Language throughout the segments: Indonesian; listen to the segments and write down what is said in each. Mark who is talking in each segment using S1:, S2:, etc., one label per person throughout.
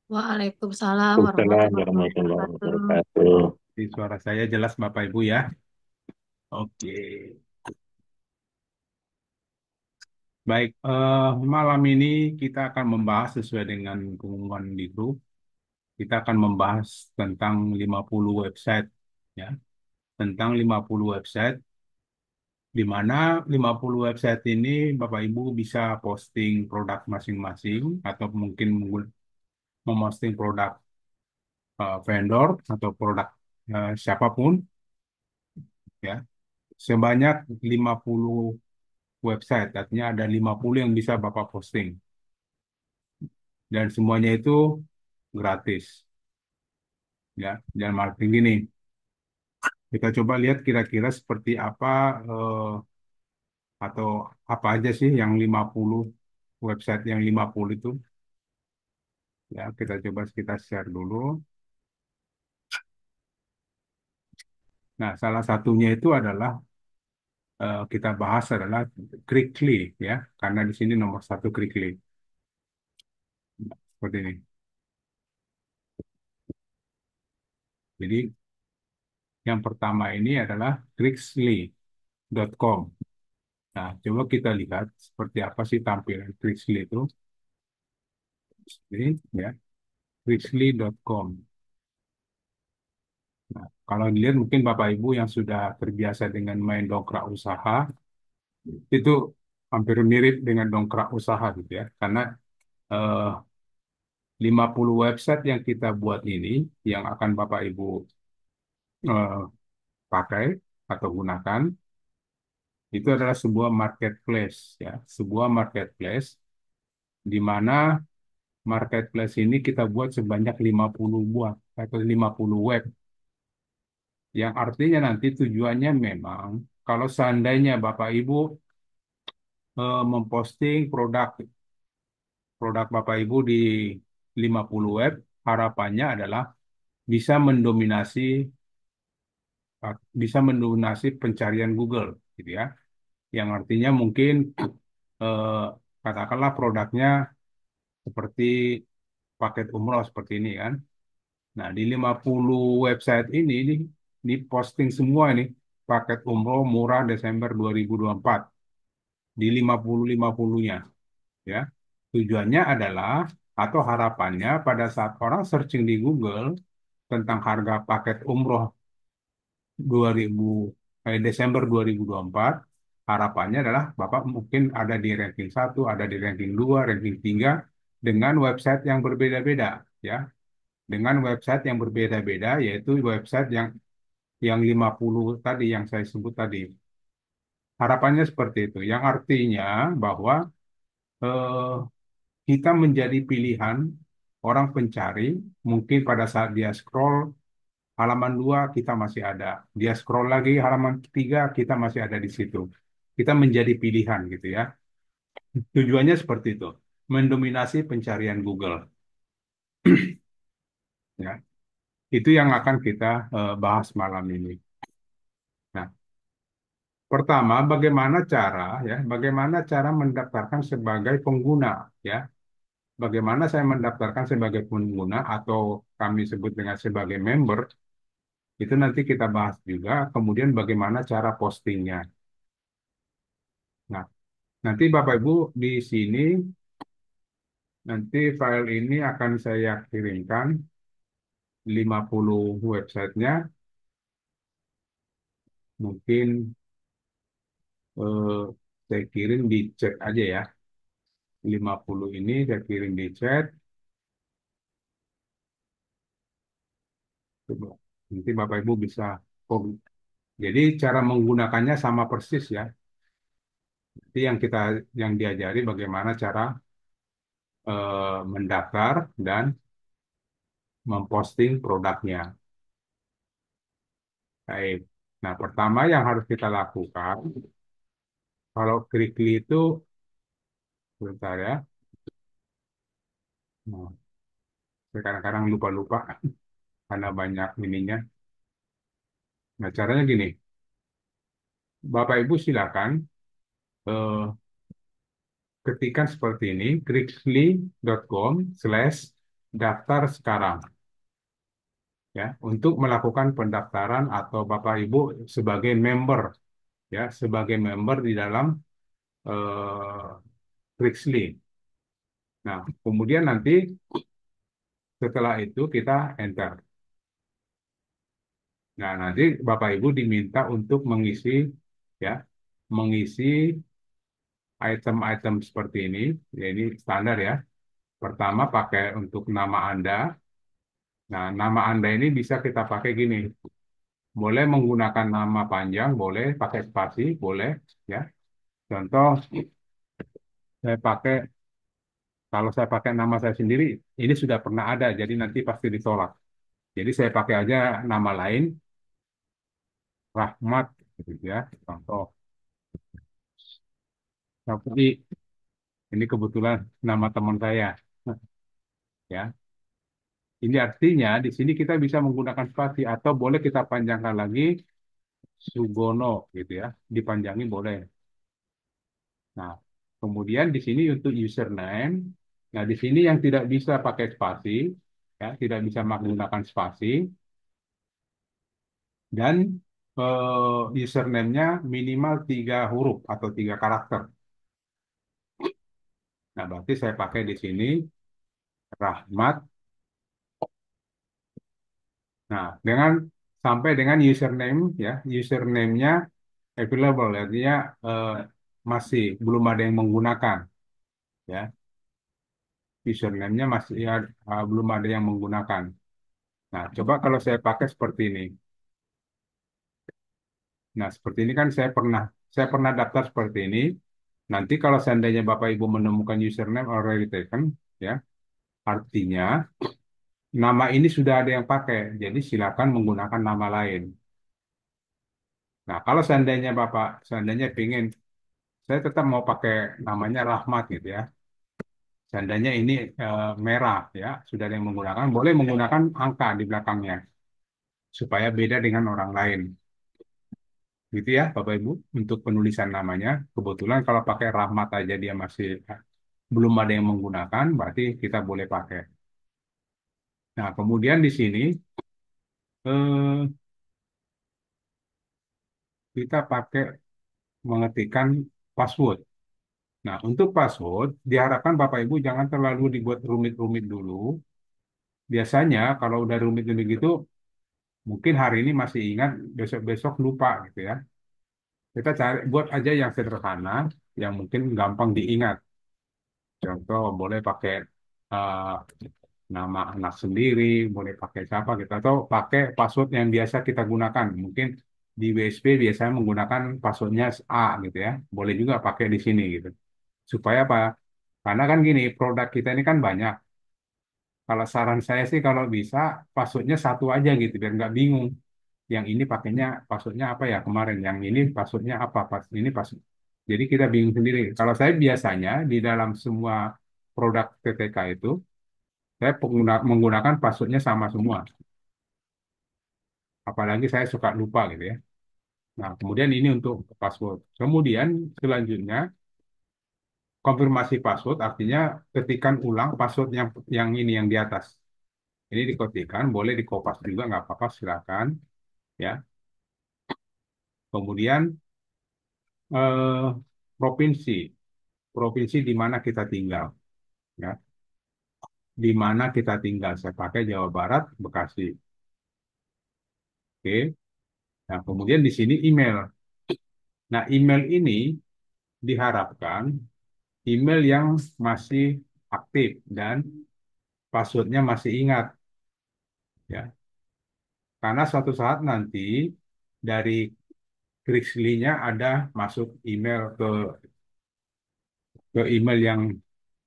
S1: Waalaikumsalam
S2: Waalaikumsalam
S1: warahmatullahi
S2: warahmatullahi
S1: wabarakatuh.
S2: wabarakatuh. Di suara saya jelas Bapak Ibu ya. Oke. Baik, malam ini kita akan membahas sesuai dengan pengumuman di grup. Kita akan membahas tentang 50 website ya. Tentang 50 website di mana 50 website ini Bapak Ibu bisa posting produk masing-masing atau mungkin memosting produk vendor atau produk siapapun ya. Sebanyak 50 website, artinya ada 50 yang bisa Bapak posting. Dan semuanya itu gratis. Ya, dan marketing gini. Kita coba lihat kira-kira seperti apa atau apa aja sih yang 50 website yang 50 itu. Ya, kita share dulu. Nah, salah satunya itu adalah kita bahas adalah Quickly ya, karena di sini nomor satu Quickly. Seperti ini. Jadi yang pertama ini adalah Quickly.com. Nah, coba kita lihat seperti apa sih tampilan Quickly itu. Ini ya, Quickly.com. Nah, kalau dilihat mungkin Bapak Ibu yang sudah terbiasa dengan main dongkrak usaha, itu hampir mirip dengan dongkrak usaha gitu ya. Karena eh, 50 website yang kita buat ini, yang akan Bapak Ibu eh, pakai atau gunakan, itu adalah sebuah marketplace ya. Sebuah marketplace di mana marketplace ini kita buat sebanyak 50 buah atau 50 web. Yang artinya nanti tujuannya memang kalau seandainya Bapak Ibu memposting produk produk Bapak Ibu di 50 web, harapannya adalah bisa mendominasi pencarian Google gitu ya. Yang artinya mungkin eh, katakanlah produknya seperti paket umroh seperti ini kan. Nah, di 50 website ini posting semua ini paket umroh murah Desember 2024 di 50-50-nya ya. Tujuannya adalah atau harapannya pada saat orang searching di Google tentang harga paket umroh 2000 Desember 2024, harapannya adalah Bapak mungkin ada di ranking satu, ada di ranking 2, ranking 3 dengan website yang berbeda-beda ya. Dengan website yang berbeda-beda yaitu website yang 50 tadi yang saya sebut tadi. Harapannya seperti itu. Yang artinya bahwa eh, kita menjadi pilihan orang pencari, mungkin pada saat dia scroll halaman 2 kita masih ada. Dia scroll lagi halaman 3 kita masih ada di situ. Kita menjadi pilihan gitu ya. Tujuannya seperti itu. Mendominasi pencarian Google. Ya. Itu yang akan kita bahas malam ini. Nah, pertama, bagaimana cara mendaftarkan sebagai pengguna, ya? Bagaimana saya mendaftarkan sebagai pengguna atau kami sebut dengan sebagai member, itu nanti kita bahas juga. Kemudian bagaimana cara postingnya. Nah, nanti Bapak Ibu di sini, nanti file ini akan saya kirimkan 50 websitenya. Mungkin eh, saya kirim di chat aja ya. 50 ini saya kirim di chat. Coba. Nanti Bapak Ibu bisa. Oh, jadi cara menggunakannya sama persis ya. Jadi yang diajari bagaimana cara mendaftar dan memposting produknya. Baik. Nah, pertama yang harus kita lakukan, kalau Krikli itu, sebentar ya, nah, saya kadang-kadang lupa-lupa karena banyak ininya. Nah, caranya gini, Bapak Ibu silakan ketikkan seperti ini, krikli.com/. daftar sekarang ya untuk melakukan pendaftaran atau Bapak Ibu sebagai member ya sebagai member di dalam Trixly. Nah, kemudian nanti setelah itu kita enter. Nah, nanti Bapak Ibu diminta untuk mengisi ya mengisi item-item seperti ini. Ya, ini standar ya. Pertama pakai untuk nama Anda. Nah, nama Anda ini bisa kita pakai gini. Boleh menggunakan nama panjang, boleh pakai spasi, boleh ya. Contoh, saya pakai kalau saya pakai nama saya sendiri, ini sudah pernah ada, jadi nanti pasti ditolak. Jadi saya pakai aja nama lain, Rahmat, gitu ya. Contoh, seperti ini kebetulan nama teman saya, ya. Ini artinya di sini kita bisa menggunakan spasi atau boleh kita panjangkan lagi Sugono, gitu ya. Dipanjangi boleh. Nah, kemudian di sini untuk username, nah di sini yang tidak bisa pakai spasi, ya, tidak bisa menggunakan spasi, dan username-nya minimal 3 huruf atau 3 karakter. Nah, berarti saya pakai di sini Rahmat. Nah, dengan sampai dengan username, ya, username-nya available, artinya eh, masih belum ada yang menggunakan, ya, username-nya masih ya, belum ada yang menggunakan. Nah, coba kalau saya pakai seperti ini. Nah, seperti ini kan saya pernah daftar seperti ini. Nanti kalau seandainya Bapak Ibu menemukan username already taken, ya, artinya nama ini sudah ada yang pakai. Jadi silakan menggunakan nama lain. Nah, kalau seandainya pingin, saya tetap mau pakai namanya Rahmat gitu ya. Seandainya ini merah ya, sudah ada yang menggunakan, boleh menggunakan angka di belakangnya supaya beda dengan orang lain. Gitu ya, Bapak Ibu, untuk penulisan namanya. Kebetulan kalau pakai Rahmat aja dia masih belum ada yang menggunakan, berarti kita boleh pakai. Nah, kemudian di sini eh, kita pakai mengetikkan password. Nah, untuk password diharapkan Bapak Ibu jangan terlalu dibuat rumit-rumit dulu. Biasanya kalau udah rumit-rumit gitu, mungkin hari ini masih ingat, besok-besok lupa gitu ya. Kita cari buat aja yang sederhana, yang mungkin gampang diingat. Contoh boleh pakai eh, nama anak sendiri, boleh pakai siapa gitu, atau pakai password yang biasa kita gunakan. Mungkin di WSP biasanya menggunakan passwordnya A gitu ya. Boleh juga pakai di sini gitu. Supaya apa? Karena kan gini, produk kita ini kan banyak. Kalau saran saya sih kalau bisa passwordnya satu aja gitu, biar nggak bingung. Yang ini pakainya passwordnya apa ya kemarin, yang ini passwordnya apa, pas ini password. Jadi kita bingung sendiri. Kalau saya biasanya di dalam semua produk TTK itu, saya menggunakan passwordnya sama semua. Apalagi saya suka lupa gitu ya. Nah, kemudian ini untuk password. Kemudian selanjutnya konfirmasi password artinya ketikan ulang password yang ini yang di atas. Ini diketikkan, boleh dikopas juga nggak apa-apa, silakan ya. Kemudian eh, provinsi, provinsi di mana kita tinggal, ya. Di mana kita tinggal. Saya pakai Jawa Barat, Bekasi. Oke. Nah, kemudian di sini email. Nah, email ini diharapkan email yang masih aktif dan passwordnya masih ingat, ya. Karena suatu saat nanti dari Krixly-nya ada masuk email ke email yang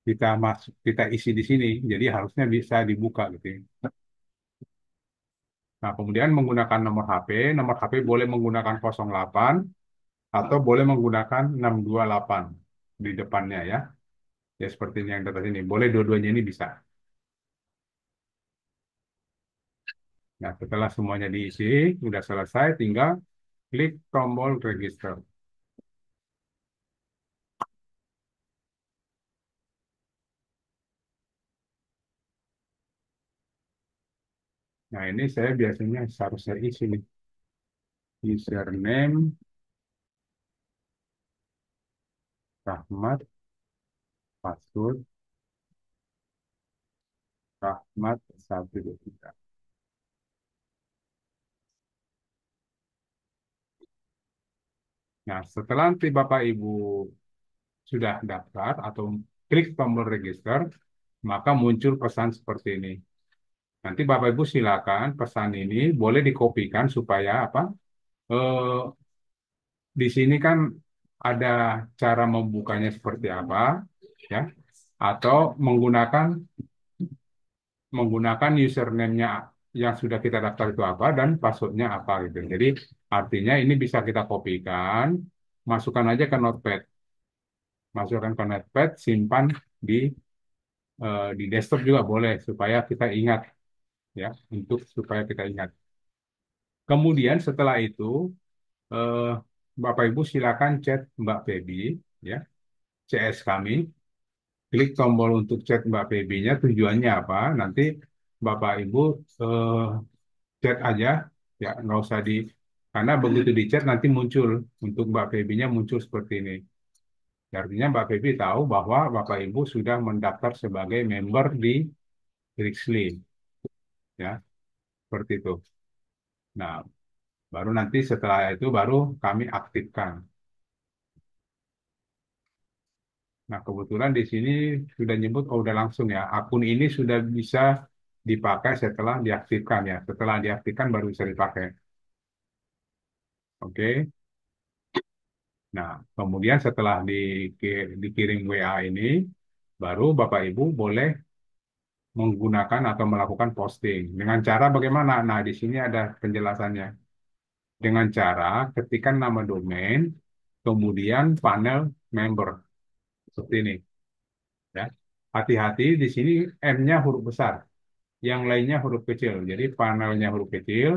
S2: kita isi di sini. Jadi harusnya bisa dibuka gitu ya. Nah, kemudian menggunakan nomor HP. Nomor HP boleh menggunakan 08 atau boleh menggunakan 628 di depannya ya. Ya seperti yang di atas ini. Boleh dua-duanya ini bisa. Nah, setelah semuanya diisi, sudah selesai, tinggal klik tombol register. Nah, ini saya biasanya seharusnya isi nih. Username Rahmat, password Rahmat 123. Nah, setelah nanti Bapak Ibu sudah daftar atau klik tombol register, maka muncul pesan seperti ini. Nanti Bapak Ibu silakan pesan ini boleh dikopikan supaya apa? Eh, di sini kan ada cara membukanya seperti apa, ya, atau menggunakan username-nya yang sudah kita daftar itu apa dan passwordnya apa gitu. Jadi artinya ini bisa kita kopikan, masukkan aja ke Notepad, masukkan ke Notepad, simpan di di desktop juga boleh supaya kita ingat, ya, untuk supaya kita ingat. Kemudian setelah itu eh, Bapak Ibu silakan chat Mbak Feby, ya, CS kami. Klik tombol untuk chat Mbak Feby-nya, tujuannya apa? Nanti Bapak Ibu eh, chat aja, ya, nggak usah karena begitu di chat nanti muncul untuk Mbak Feby-nya muncul seperti ini. Artinya Mbak Feby tahu bahwa Bapak Ibu sudah mendaftar sebagai member di Rixly, ya, seperti itu. Nah, baru nanti setelah itu baru kami aktifkan. Nah, kebetulan di sini sudah nyebut, oh udah langsung ya, akun ini sudah bisa dipakai setelah diaktifkan ya. Setelah diaktifkan baru bisa dipakai. Oke. Nah, kemudian setelah dikirim WA ini, baru Bapak Ibu boleh menggunakan atau melakukan posting. Dengan cara bagaimana? Nah, di sini ada penjelasannya. Dengan cara ketikkan nama domain, kemudian panel member. Seperti ini. Ya. Hati-hati di sini M-nya huruf besar, yang lainnya huruf kecil. Jadi panelnya huruf kecil,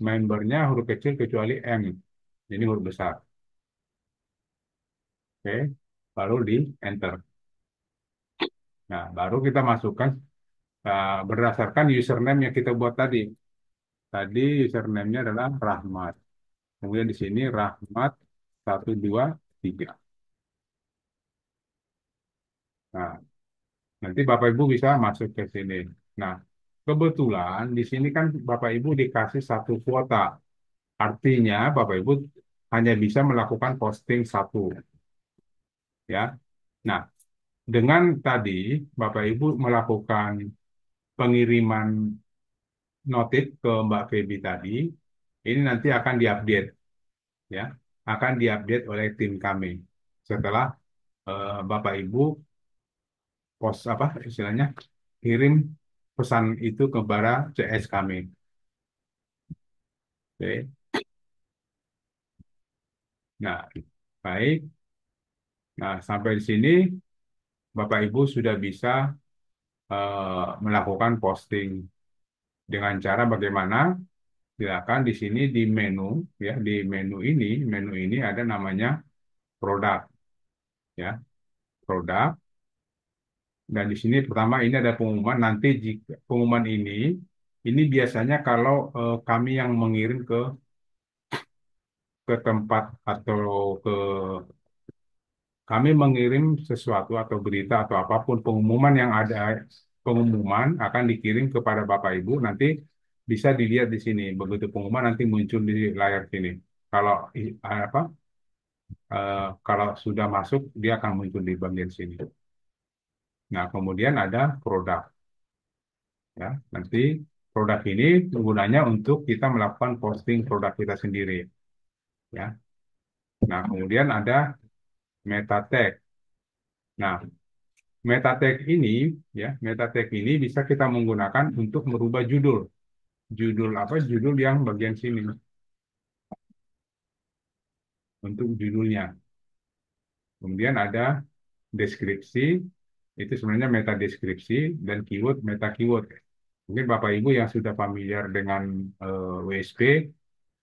S2: membernya huruf kecil kecuali M. Ini huruf besar. Oke, baru di enter. Nah, baru kita masukkan berdasarkan username yang kita buat tadi. Tadi username-nya adalah Rahmat. Kemudian di sini Rahmat 123. Nah, nanti Bapak Ibu bisa masuk ke sini. Nah, kebetulan di sini kan Bapak Ibu dikasih satu kuota. Artinya Bapak Ibu hanya bisa melakukan posting satu, ya. Nah, dengan tadi Bapak Ibu melakukan pengiriman notif ke Mbak Feby tadi, ini nanti akan diupdate, ya, akan diupdate oleh tim kami setelah Bapak Ibu post apa istilahnya kirim pesan itu kepada CS kami. Oke. Nah, baik. Nah, sampai di sini Bapak Ibu sudah bisa melakukan posting dengan cara bagaimana? Silakan di sini di menu, ya, di menu ini ada namanya produk, ya, produk. Dan di sini pertama ini ada pengumuman. Nanti jika pengumuman ini biasanya kalau kami yang mengirim ke tempat atau ke kami mengirim sesuatu atau berita atau apapun pengumuman yang ada, pengumuman akan dikirim kepada Bapak Ibu, nanti bisa dilihat di sini. Begitu pengumuman nanti muncul di layar sini. Kalau apa, kalau sudah masuk dia akan muncul di bagian sini. Nah, kemudian ada produk, ya. Nanti produk ini gunanya untuk kita melakukan posting produk kita sendiri, ya. Nah, kemudian ada meta tag. Nah, meta tag ini bisa kita menggunakan untuk merubah judul. Judul apa? Judul yang bagian sini untuk judulnya. Kemudian ada deskripsi, itu sebenarnya meta deskripsi dan keyword meta keyword. Mungkin Bapak Ibu yang sudah familiar dengan WSP,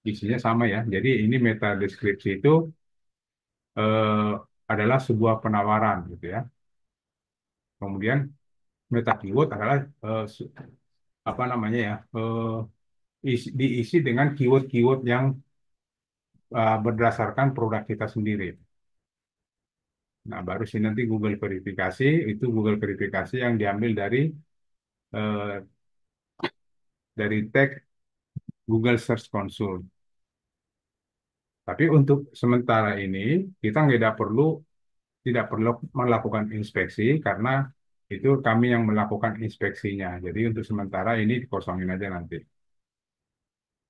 S2: isinya sama ya. Jadi ini meta deskripsi itu eh, adalah sebuah penawaran gitu ya. Kemudian meta keyword adalah apa namanya ya, diisi dengan keyword-keyword yang berdasarkan produk kita sendiri. Nah, baru sih nanti Google verifikasi, itu Google verifikasi yang diambil eh, dari tag Google Search Console. Tapi untuk sementara ini kita tidak perlu melakukan inspeksi karena itu kami yang melakukan inspeksinya. Jadi untuk sementara ini dikosongin aja nanti.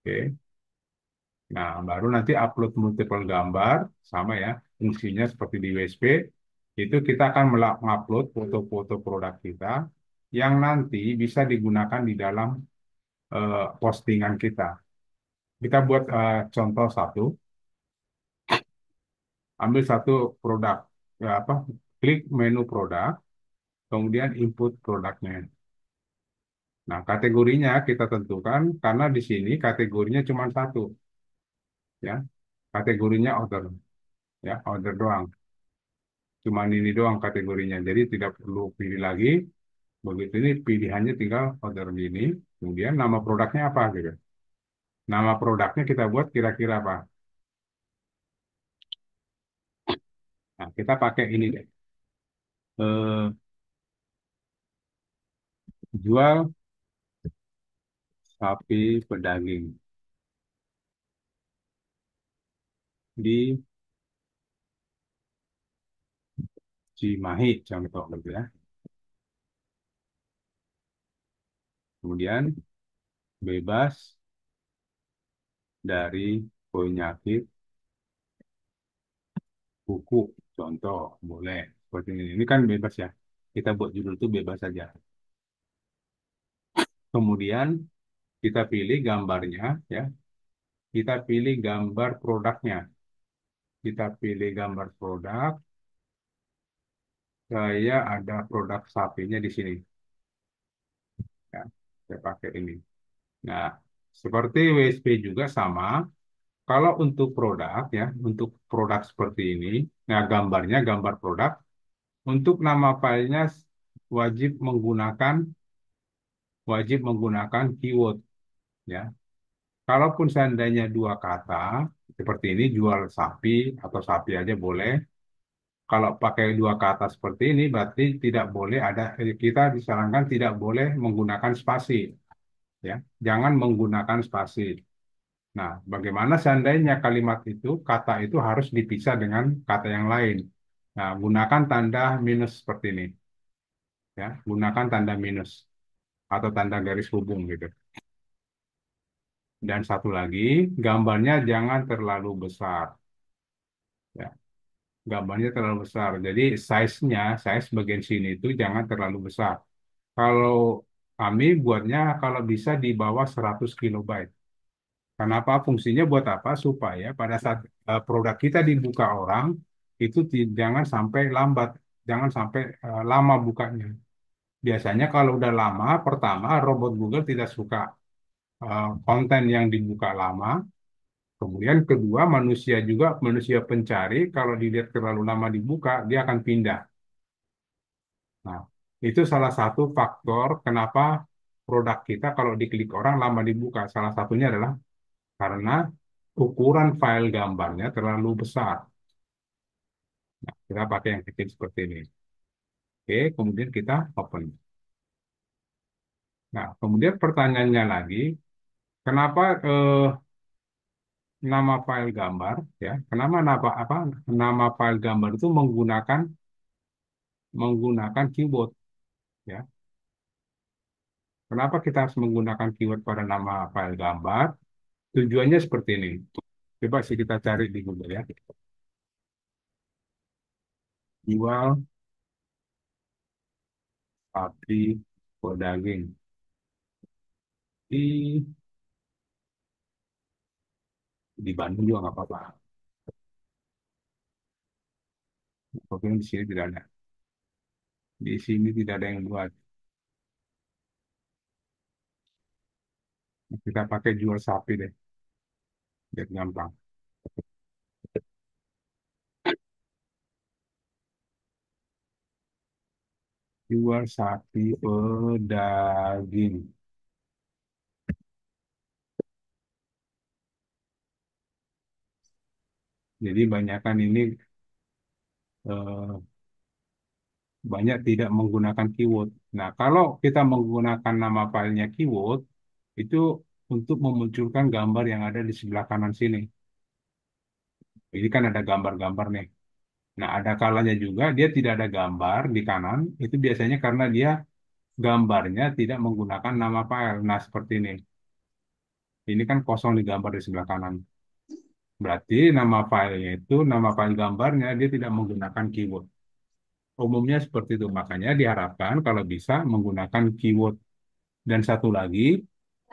S2: Oke. Nah, baru nanti upload multiple gambar sama ya, fungsinya seperti di WSP. Itu kita akan mengupload foto-foto produk kita yang nanti bisa digunakan di dalam postingan kita. Kita buat contoh satu, ambil satu produk, ya apa, klik menu produk, kemudian input produknya. Nah, kategorinya kita tentukan karena di sini kategorinya cuma satu, ya. Kategorinya order, ya, order doang. Cuma ini doang kategorinya. Jadi tidak perlu pilih lagi. Begitu ini pilihannya tinggal order ini. Kemudian nama produknya apa gitu. Nama produknya kita buat kira-kira apa? Nah, kita pakai ini deh. Eh, jual sapi pedaging di Cimahi, contoh gitu ya. Kemudian bebas dari penyakit kuku, contoh boleh seperti ini. Ini kan bebas ya. Kita buat judul itu bebas saja. Kemudian kita pilih gambarnya, ya. Kita pilih gambar produknya. Kita pilih gambar produk. Saya ada produk sapinya di sini. Ya, saya pakai ini. Nah, seperti WSP juga sama. Kalau untuk produk ya, untuk produk seperti ini, nah gambarnya gambar produk. Untuk nama filenya wajib menggunakan wajib menggunakan keyword ya. Kalaupun seandainya dua kata seperti ini jual sapi atau sapi aja boleh. Kalau pakai dua kata seperti ini berarti tidak boleh ada kita disarankan tidak boleh menggunakan spasi ya. Jangan menggunakan spasi. Nah, bagaimana seandainya kalimat itu kata itu harus dipisah dengan kata yang lain. Nah, gunakan tanda minus seperti ini ya. Gunakan tanda minus atau tanda garis hubung gitu. Dan satu lagi, gambarnya jangan terlalu besar ya. Gambarnya terlalu besar. Jadi size bagian sini itu jangan terlalu besar. Kalau kami buatnya kalau bisa di bawah 100 kilobyte. Kenapa? Fungsinya buat apa? Supaya pada saat produk kita dibuka orang, itu jangan sampai lambat, jangan sampai lama bukanya. Biasanya kalau udah lama, pertama robot Google tidak suka konten yang dibuka lama. Kemudian kedua, manusia pencari, kalau dilihat terlalu lama dibuka, dia akan pindah. Nah, itu salah satu faktor kenapa produk kita kalau diklik orang lama dibuka. Salah satunya adalah karena ukuran file gambarnya terlalu besar. Nah, kita pakai yang kecil seperti ini. Oke, kemudian kita open. Nah, kemudian pertanyaannya lagi, kenapa nama file gambar ya? Kenapa nama file gambar itu menggunakan keyboard ya? Kenapa kita harus menggunakan keyword pada nama file gambar? Tujuannya seperti ini. Coba sih kita cari di Google ya. Jual sapi daging di di Bandung juga nggak apa-apa. Oke, di sini tidak ada. Di sini tidak ada yang buat. Kita pakai jual sapi deh, biar gampang. Jual sapi pedaging. Jadi banyakan ini eh, banyak tidak menggunakan keyword. Nah, kalau kita menggunakan nama filenya keyword, itu untuk memunculkan gambar yang ada di sebelah kanan sini. Ini kan ada gambar-gambar nih. Nah, ada kalanya juga dia tidak ada gambar di kanan, itu biasanya karena dia gambarnya tidak menggunakan nama file. Nah, seperti ini. Ini kan kosong di gambar di sebelah kanan. Berarti nama filenya itu, nama file gambarnya dia tidak menggunakan keyword. Umumnya seperti itu. Makanya diharapkan kalau bisa menggunakan keyword. Dan satu lagi,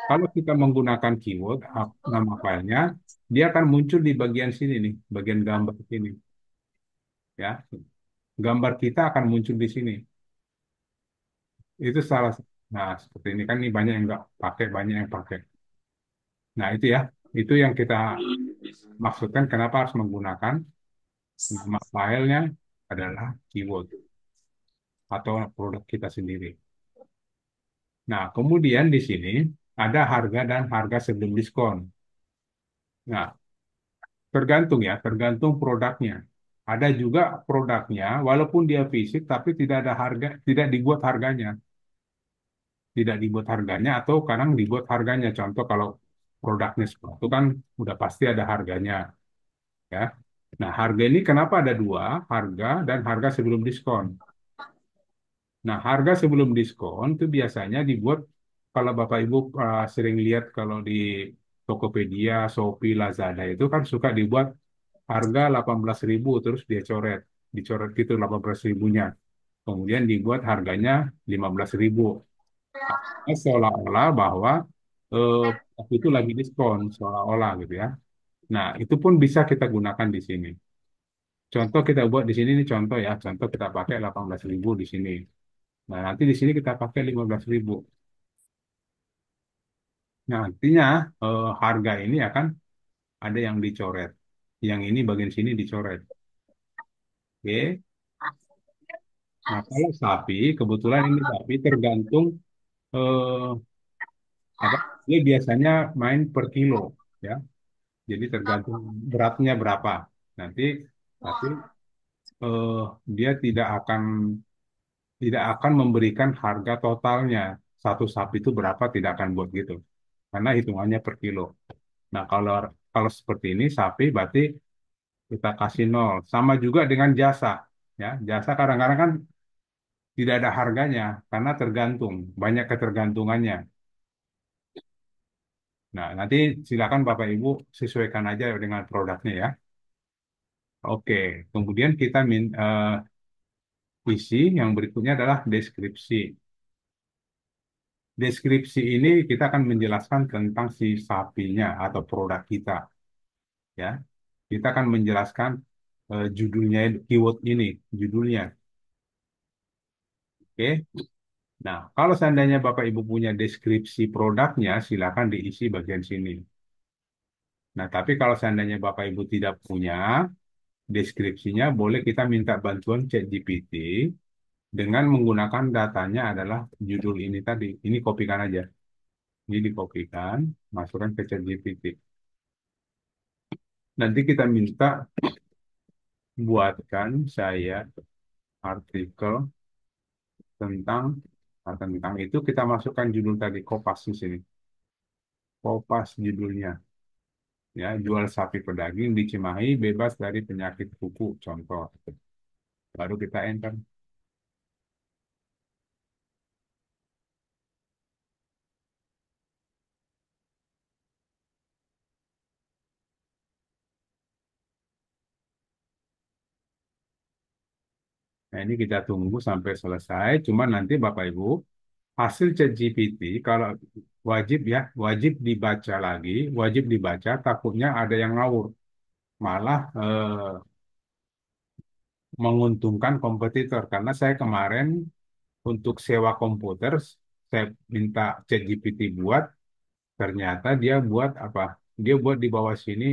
S2: kalau kita menggunakan keyword, nama filenya, dia akan muncul di bagian sini nih, bagian gambar sini. Ya, gambar kita akan muncul di sini. Itu salah. Nah, seperti ini kan, ini banyak yang nggak pakai, banyak yang pakai. Nah, itu ya, itu yang kita maksudkan kenapa harus menggunakan nama filenya adalah keyword atau produk kita sendiri. Nah, kemudian di sini ada harga dan harga sebelum diskon. Nah, tergantung ya, tergantung produknya. Ada juga produknya, walaupun dia fisik, tapi tidak ada harga, tidak dibuat harganya. Tidak dibuat harganya atau kadang dibuat harganya. Contoh kalau produknya sepatu kan udah pasti ada harganya, ya. Nah, harga ini kenapa ada dua, harga dan harga sebelum diskon. Nah, harga sebelum diskon itu biasanya dibuat kalau Bapak Ibu sering lihat kalau di Tokopedia, Shopee, Lazada itu kan suka dibuat harga 18.000 terus dia coret, dicoret gitu 18 ribunya. Kemudian dibuat harganya 15.000. Seolah-olah bahwa eh, waktu itu lagi diskon, seolah-olah gitu ya. Nah, itu pun bisa kita gunakan di sini. Contoh kita buat di sini nih contoh ya, contoh kita pakai 18.000 di sini. Nah, nanti di sini kita pakai 15.000. Nah, artinya harga ini akan ada yang dicoret. Yang ini bagian sini dicoret. Oke. Nah, kalau sapi, kebetulan ini sapi tergantung eh, apa? Dia biasanya main per kilo, ya. Jadi tergantung beratnya berapa. Nanti, tapi eh, dia tidak akan memberikan harga totalnya. Satu sapi itu berapa tidak akan buat gitu. Karena hitungannya per kilo. Nah, kalau kalau seperti ini sapi berarti kita kasih nol. Sama juga dengan jasa, ya. Jasa kadang-kadang kan tidak ada harganya karena tergantung, banyak ketergantungannya. Nah, nanti silakan Bapak Ibu sesuaikan aja dengan produknya ya. Oke, kemudian kita isi yang berikutnya adalah deskripsi. Deskripsi ini kita akan menjelaskan tentang si sapinya atau produk kita, ya. Kita akan menjelaskan judulnya, keyword ini, judulnya. Oke. Nah, kalau seandainya Bapak Ibu punya deskripsi produknya, silakan diisi bagian sini. Nah, tapi kalau seandainya Bapak Ibu tidak punya deskripsinya, boleh kita minta bantuan ChatGPT dengan menggunakan datanya adalah judul ini tadi. Ini kopikan aja. Ini dikopikan, masukkan ke ChatGPT. Nanti kita minta buatkan saya artikel tentang tentang itu kita masukkan judul tadi kopas di sini. Kopas judulnya. Ya, jual sapi pedaging di Cimahi bebas dari penyakit kuku, contoh. Baru kita enter. Nah, ini kita tunggu sampai selesai. Cuma nanti Bapak Ibu, hasil ChatGPT kalau wajib ya, wajib dibaca lagi, wajib dibaca, takutnya ada yang ngawur. Malah menguntungkan kompetitor. Karena saya kemarin untuk sewa komputer, saya minta ChatGPT buat, ternyata dia buat apa? Dia buat di bawah sini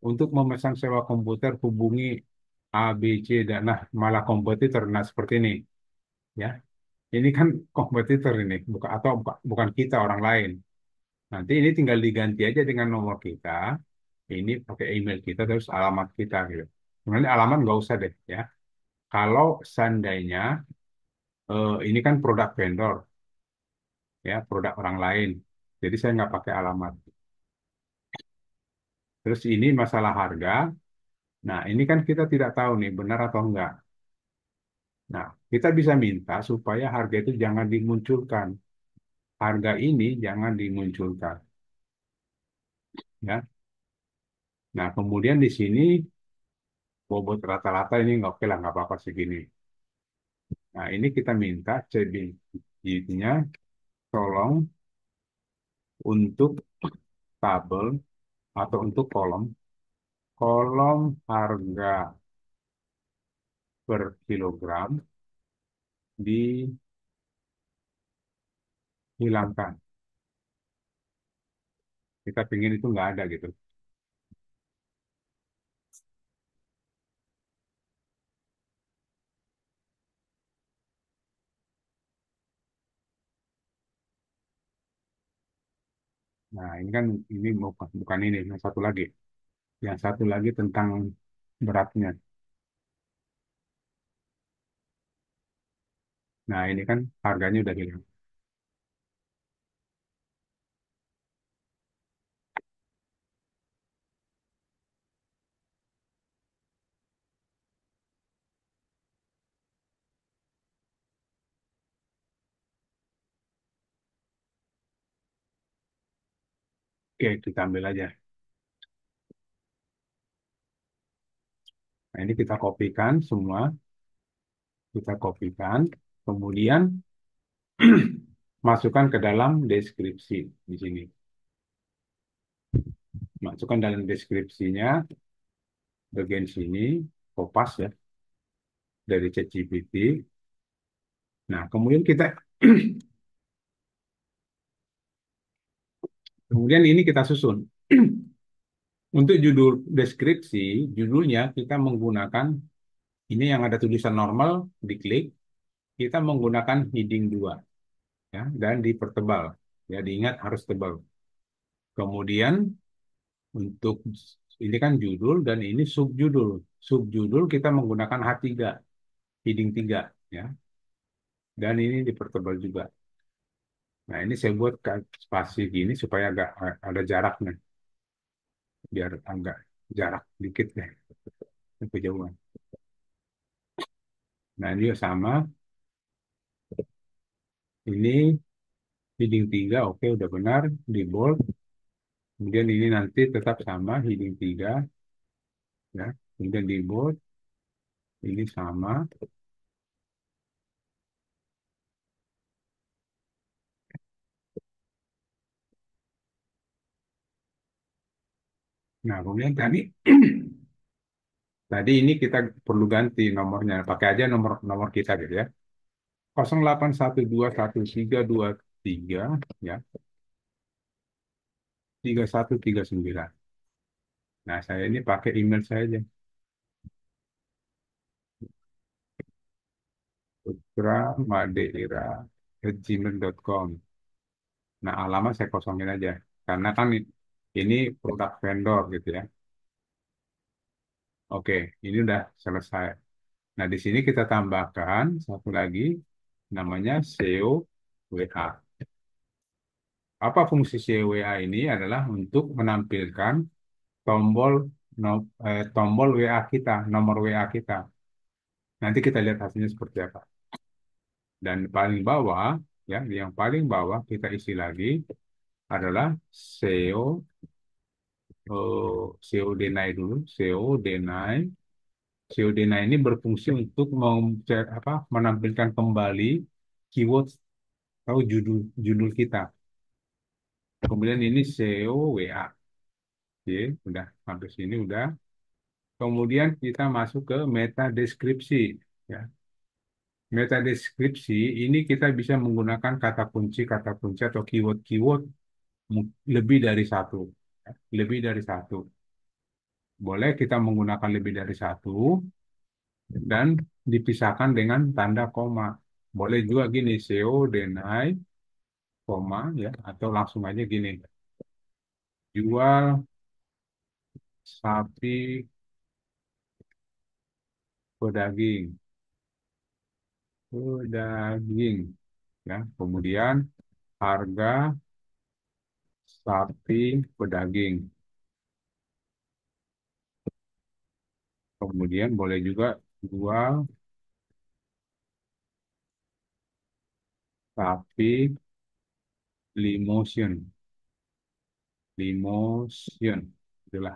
S2: untuk memesan sewa komputer hubungi A, B, C, dan nah malah kompetitor. Nah seperti ini, ya. Ini kan kompetitor ini, bukan atau bukan kita orang lain. Nanti ini tinggal diganti aja dengan nomor kita. Ini pakai email kita terus alamat kita gitu. Sebenarnya alamat nggak usah deh ya. Kalau seandainya ini kan produk vendor ya, produk orang lain. Jadi saya nggak pakai alamat. Terus ini masalah harga. Nah, ini kan kita tidak tahu nih benar atau enggak. Nah, kita bisa minta supaya harga itu jangan dimunculkan. Harga ini jangan dimunculkan, ya. Nah, kemudian di sini bobot rata-rata ini nggak oke lah, nggak apa-apa segini. Nah, ini kita minta CBIT-nya tolong untuk tabel atau untuk kolom harga per kilogram dihilangkan. Kita pingin itu nggak ada gitu. Nah, ini kan ini bukan ini, yang satu lagi. Yang satu lagi tentang beratnya. Nah, ini kan harganya udah hilang. Oke, kita ambil aja. Nah, ini kita kopikan semua, kita kopikan, kemudian masukkan ke dalam deskripsi di sini. Masukkan dalam deskripsinya bagian sini, kopas ya, dari ChatGPT. Nah, kemudian kemudian ini kita susun. Untuk judul deskripsi, judulnya kita menggunakan ini yang ada tulisan normal, diklik, kita menggunakan heading 2 ya, dan dipertebal. Ya, diingat harus tebal. Kemudian untuk ini kan judul dan ini subjudul. Subjudul kita menggunakan H3, heading 3 ya. Dan ini dipertebal juga. Nah, ini saya buat spasi gini supaya agak ada jaraknya, biar agak jarak dikit deh, kejauhan. Nah, ini juga sama. Ini heading 3, oke udah benar, di bold. Kemudian ini nanti tetap sama, heading 3 ya. Kemudian di bold, ini sama. Nah, kemudian tadi tadi ini kita perlu ganti nomornya. Pakai aja nomor nomor kita gitu ya. 08121323 ya, 3139. Nah, saya ini pakai email saya aja. putramadeira@gmail.com. Nah, alamat saya kosongin aja. Karena kan ini produk vendor gitu ya. Oke, ini udah selesai. Nah, di sini kita tambahkan satu lagi, namanya SEO WA. Apa fungsi SEO WA ini adalah untuk menampilkan tombol tombol WA kita, nomor WA kita. Nanti kita lihat hasilnya seperti apa. Dan paling bawah, ya, yang paling bawah kita isi lagi adalah SEO SEO Denai dulu, SEO Denai. SEO Denai ini berfungsi untuk menampilkan kembali keyword atau judul judul kita. Kemudian ini SEO WA. Oke, udah sampai sini udah. Kemudian kita masuk ke meta deskripsi. Ya. Meta deskripsi ini kita bisa menggunakan kata kunci atau keyword-keyword lebih dari satu. Ya. Lebih dari satu. Boleh kita menggunakan lebih dari satu dan dipisahkan dengan tanda koma. Boleh juga gini, SEO, deny, koma, ya, atau langsung aja gini, jual sapi pedaging, pedaging, ya. Kemudian harga sapi pedaging. Kemudian boleh juga jual sapi limosin, limosin, itulah.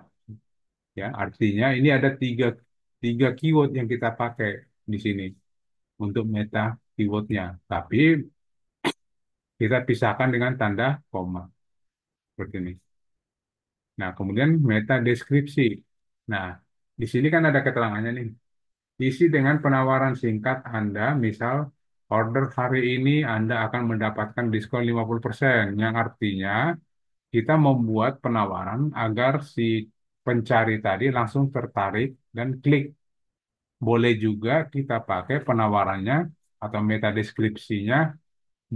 S2: Ya, artinya ini ada tiga keyword yang kita pakai di sini untuk meta keywordnya. Tapi kita pisahkan dengan tanda koma seperti ini. Nah, kemudian meta deskripsi. Nah, di sini kan ada keterangannya nih. Isi dengan penawaran singkat Anda, misal order hari ini Anda akan mendapatkan diskon 50%, yang artinya kita membuat penawaran agar si pencari tadi langsung tertarik dan klik. Boleh juga kita pakai penawarannya atau meta deskripsinya,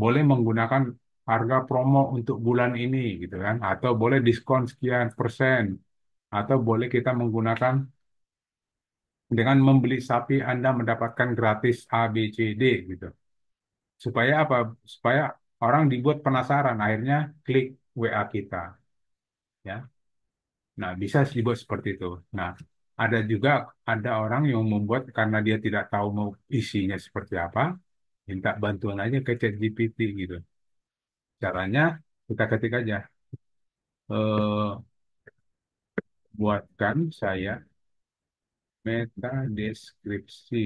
S2: boleh menggunakan harga promo untuk bulan ini gitu kan, atau boleh diskon sekian persen, atau boleh kita menggunakan dengan membeli sapi Anda mendapatkan gratis A, B, C, D gitu. Supaya apa? Supaya orang dibuat penasaran, akhirnya klik WA kita, ya. Nah, bisa dibuat seperti itu. Nah, ada juga ada orang yang membuat karena dia tidak tahu mau isinya seperti apa, minta bantuan aja ke ChatGPT gitu. Caranya kita ketik aja, eh, buatkan saya meta deskripsi,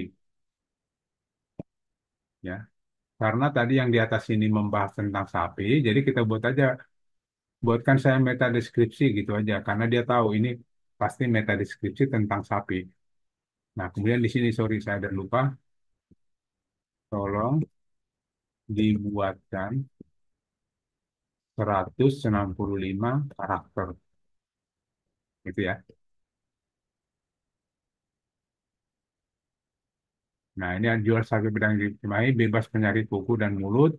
S2: ya. Karena tadi yang di atas ini membahas tentang sapi, jadi kita buat aja, buatkan saya meta deskripsi gitu aja. Karena dia tahu ini pasti meta deskripsi tentang sapi. Nah, kemudian di sini, sorry saya ada lupa, tolong dibuatkan 165 karakter, gitu ya. Nah, ini jual sapi pedang di Cimahi, bebas penyakit kuku dan mulut,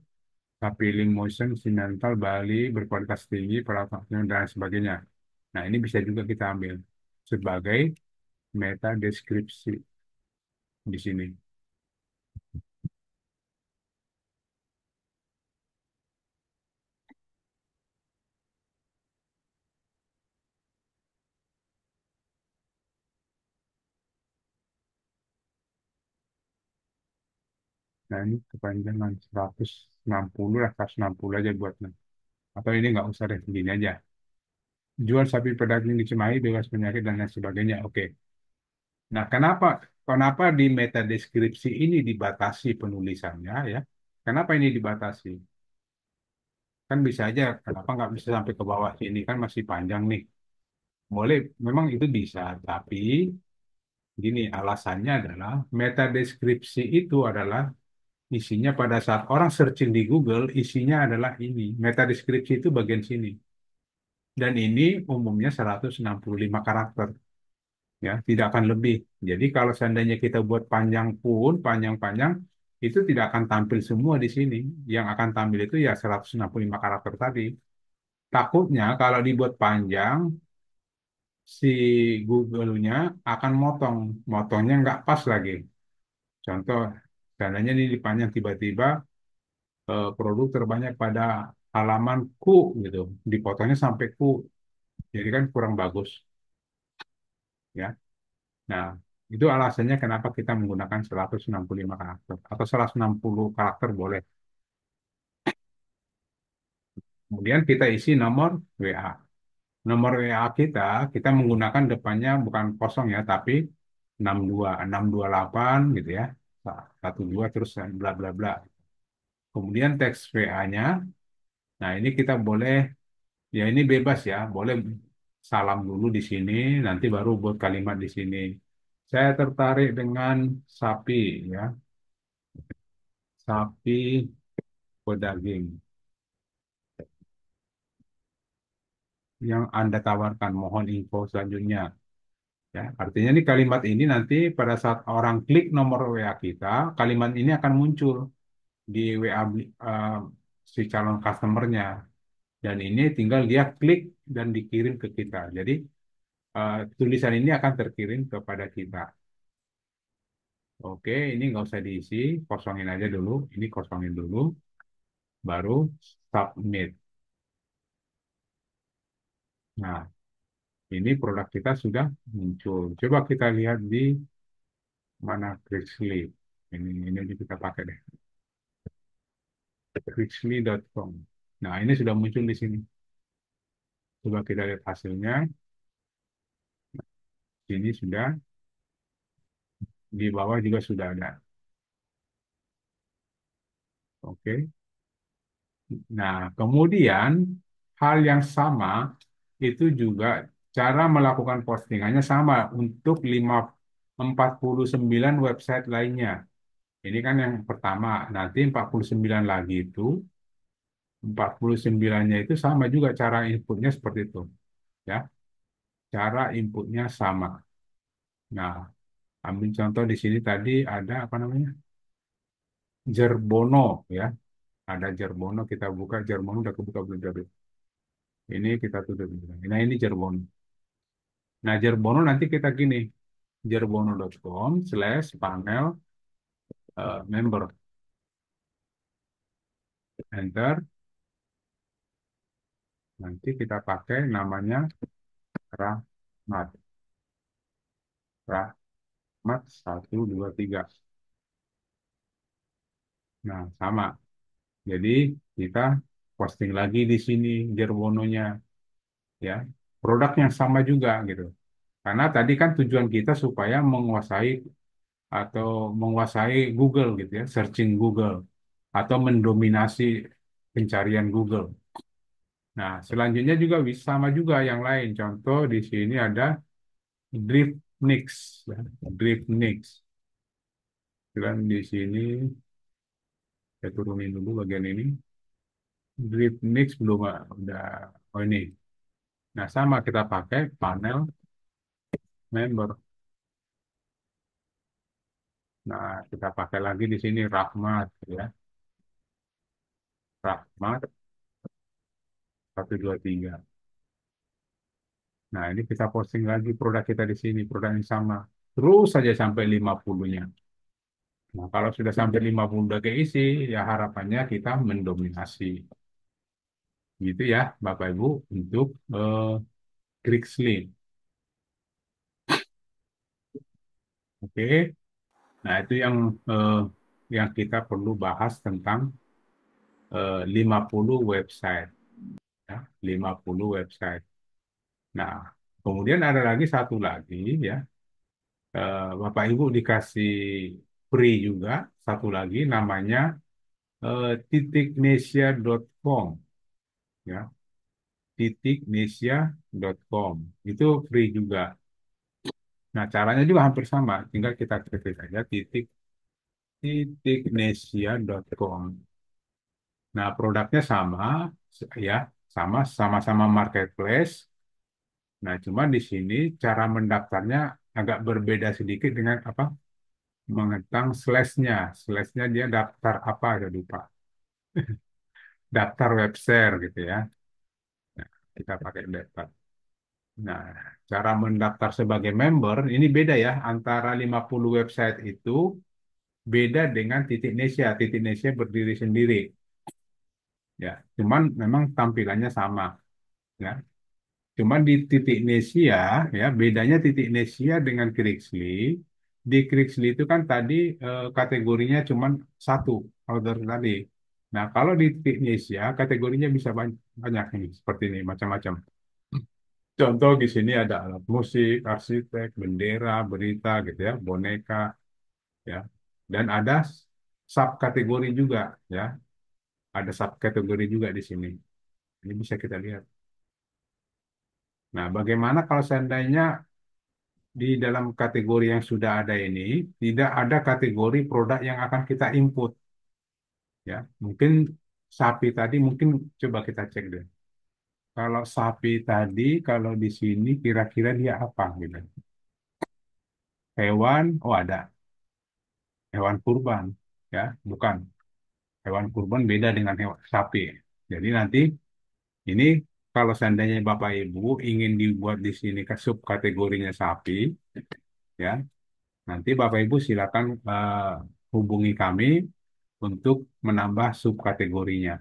S2: sapi Limousine, Simental, Bali, berkualitas tinggi, perawatan dan sebagainya. Nah, ini bisa juga kita ambil sebagai meta deskripsi di sini. Nah, ini kepanjangan 160 lah, 160 aja buatnya. Atau ini nggak usah deh, gini aja. Jual sapi pedaging di Cimahi, bebas penyakit dan lain sebagainya. Oke. Nah, kenapa kenapa di meta deskripsi ini dibatasi penulisannya ya? Kenapa ini dibatasi? Kan bisa aja, kenapa nggak bisa sampai ke bawah sini kan masih panjang nih. Boleh, memang itu bisa, tapi gini alasannya adalah meta deskripsi itu adalah isinya pada saat orang searching di Google, isinya adalah ini. Meta deskripsi itu bagian sini. Dan ini umumnya 165 karakter, ya, tidak akan lebih. Jadi kalau seandainya kita buat panjang pun, panjang-panjang, itu tidak akan tampil semua di sini. Yang akan tampil itu ya 165 karakter tadi. Takutnya kalau dibuat panjang, si Google-nya akan motong. Motongnya nggak pas lagi. Contoh, seandainya ini dipanjang tiba-tiba, produk terbanyak pada halaman ku gitu. Dipotongnya sampai ku. Jadi kan kurang bagus, ya. Nah, itu alasannya kenapa kita menggunakan 165 karakter atau 160 karakter boleh. Kemudian kita isi nomor WA. Nomor WA kita menggunakan depannya bukan kosong ya, tapi 62, 628 gitu ya. 12 terus bla bla bla. Kemudian teks WA-nya, nah ini kita boleh, ya ini bebas ya, boleh salam dulu di sini, nanti baru buat kalimat di sini. Saya tertarik dengan sapi ya, sapi pedaging yang Anda tawarkan. Mohon info selanjutnya. Ya, artinya nih kalimat ini nanti pada saat orang klik nomor WA kita, kalimat ini akan muncul di WA si calon customernya. Dan ini tinggal dia klik dan dikirim ke kita. Jadi tulisan ini akan terkirim kepada kita. Oke, ini nggak usah diisi, kosongin aja dulu. Ini kosongin dulu, baru submit. Nah, ini produk kita sudah muncul. Coba kita lihat di mana Krixly. Ini aja kita pakai deh. Krixly.com. Nah, ini sudah muncul di sini. Coba kita lihat hasilnya. Ini sudah, di bawah juga sudah ada. Oke. Nah, kemudian hal yang sama itu juga cara melakukan postingannya sama untuk 49 website lainnya. Ini kan yang pertama, nanti 49 lagi itu, 49-nya itu sama juga cara inputnya seperti itu. Ya, cara inputnya sama. Nah, ambil contoh di sini tadi ada apa namanya? Jerbono ya. Ada Jerbono, kita buka Jerbono udah kebuka belum tadi? Ini kita tutup. Nah, ini Jerbono. Nah, Jerbono nanti kita gini, jerbono.com/panel member. Enter. Nanti kita pakai namanya Rahmat. Rahmat 123. Nah, sama. Jadi kita posting lagi di sini Jerbononya ya. Produk yang sama juga gitu. Karena tadi kan tujuan kita supaya menguasai atau menguasai Google gitu ya, searching Google atau mendominasi pencarian Google. Nah, selanjutnya juga bisa sama juga yang lain. Contoh di sini ada Drift Nix, ya. Drift Nix. Dan di sini saya turunin dulu bagian ini. Drift Nix belum udah. Oh ini. Nah, sama kita pakai panel member. Nah, kita pakai lagi di sini Rahmat ya. Rahmat 123. Nah, ini kita posting lagi produk kita di sini, produk yang sama. Terus saja sampai 50-nya. Nah, kalau sudah sampai 50 udah keisi, ya harapannya kita mendominasi. Gitu ya, Bapak Ibu, untuk Krixly. Oke. Nah, itu yang kita perlu bahas tentang 50 website. Ya, 50 website. Nah, kemudian ada lagi satu lagi ya. Bapak Ibu dikasih free juga satu lagi namanya titiknesia.com ya, titiknesia.com itu free juga. Nah, caranya juga hampir sama, tinggal kita ketik aja titiknesia.com. Nah, produknya sama ya, sama-sama marketplace. Nah, cuma di sini cara mendaftarnya agak berbeda sedikit dengan apa? Mengetang slashnya. Slashnya dia daftar apa ya lupa. Daftar web share gitu ya. Nah, kita pakai daftar. Nah, cara mendaftar sebagai member ini beda ya antara 50 website itu beda dengan Titik Nesia. Titik Nesia berdiri sendiri ya. Cuman memang tampilannya sama ya. Cuman di Titik Nesia ya bedanya Titik Nesia dengan Krixly. Di Krixly itu kan tadi kategorinya cuman satu outdoor tadi. Nah, kalau di Titik Nesia kategorinya bisa banyak, banyak ini seperti ini macam-macam. Contoh di sini ada alat musik, arsitek, bendera, berita gitu ya, boneka ya. Dan ada subkategori juga ya. Ada subkategori juga di sini. Ini bisa kita lihat. Nah, bagaimana kalau seandainya di dalam kategori yang sudah ada ini tidak ada kategori produk yang akan kita input ya. Mungkin sapi tadi mungkin coba kita cek deh. Kalau sapi tadi kalau di sini kira-kira dia apa gitu. Hewan, oh ada hewan kurban ya, bukan. Hewan kurban beda dengan hewan sapi. Jadi nanti ini kalau seandainya Bapak Ibu ingin dibuat di sini ke subkategorinya sapi, ya, nanti Bapak Ibu silakan hubungi kami untuk menambah subkategorinya.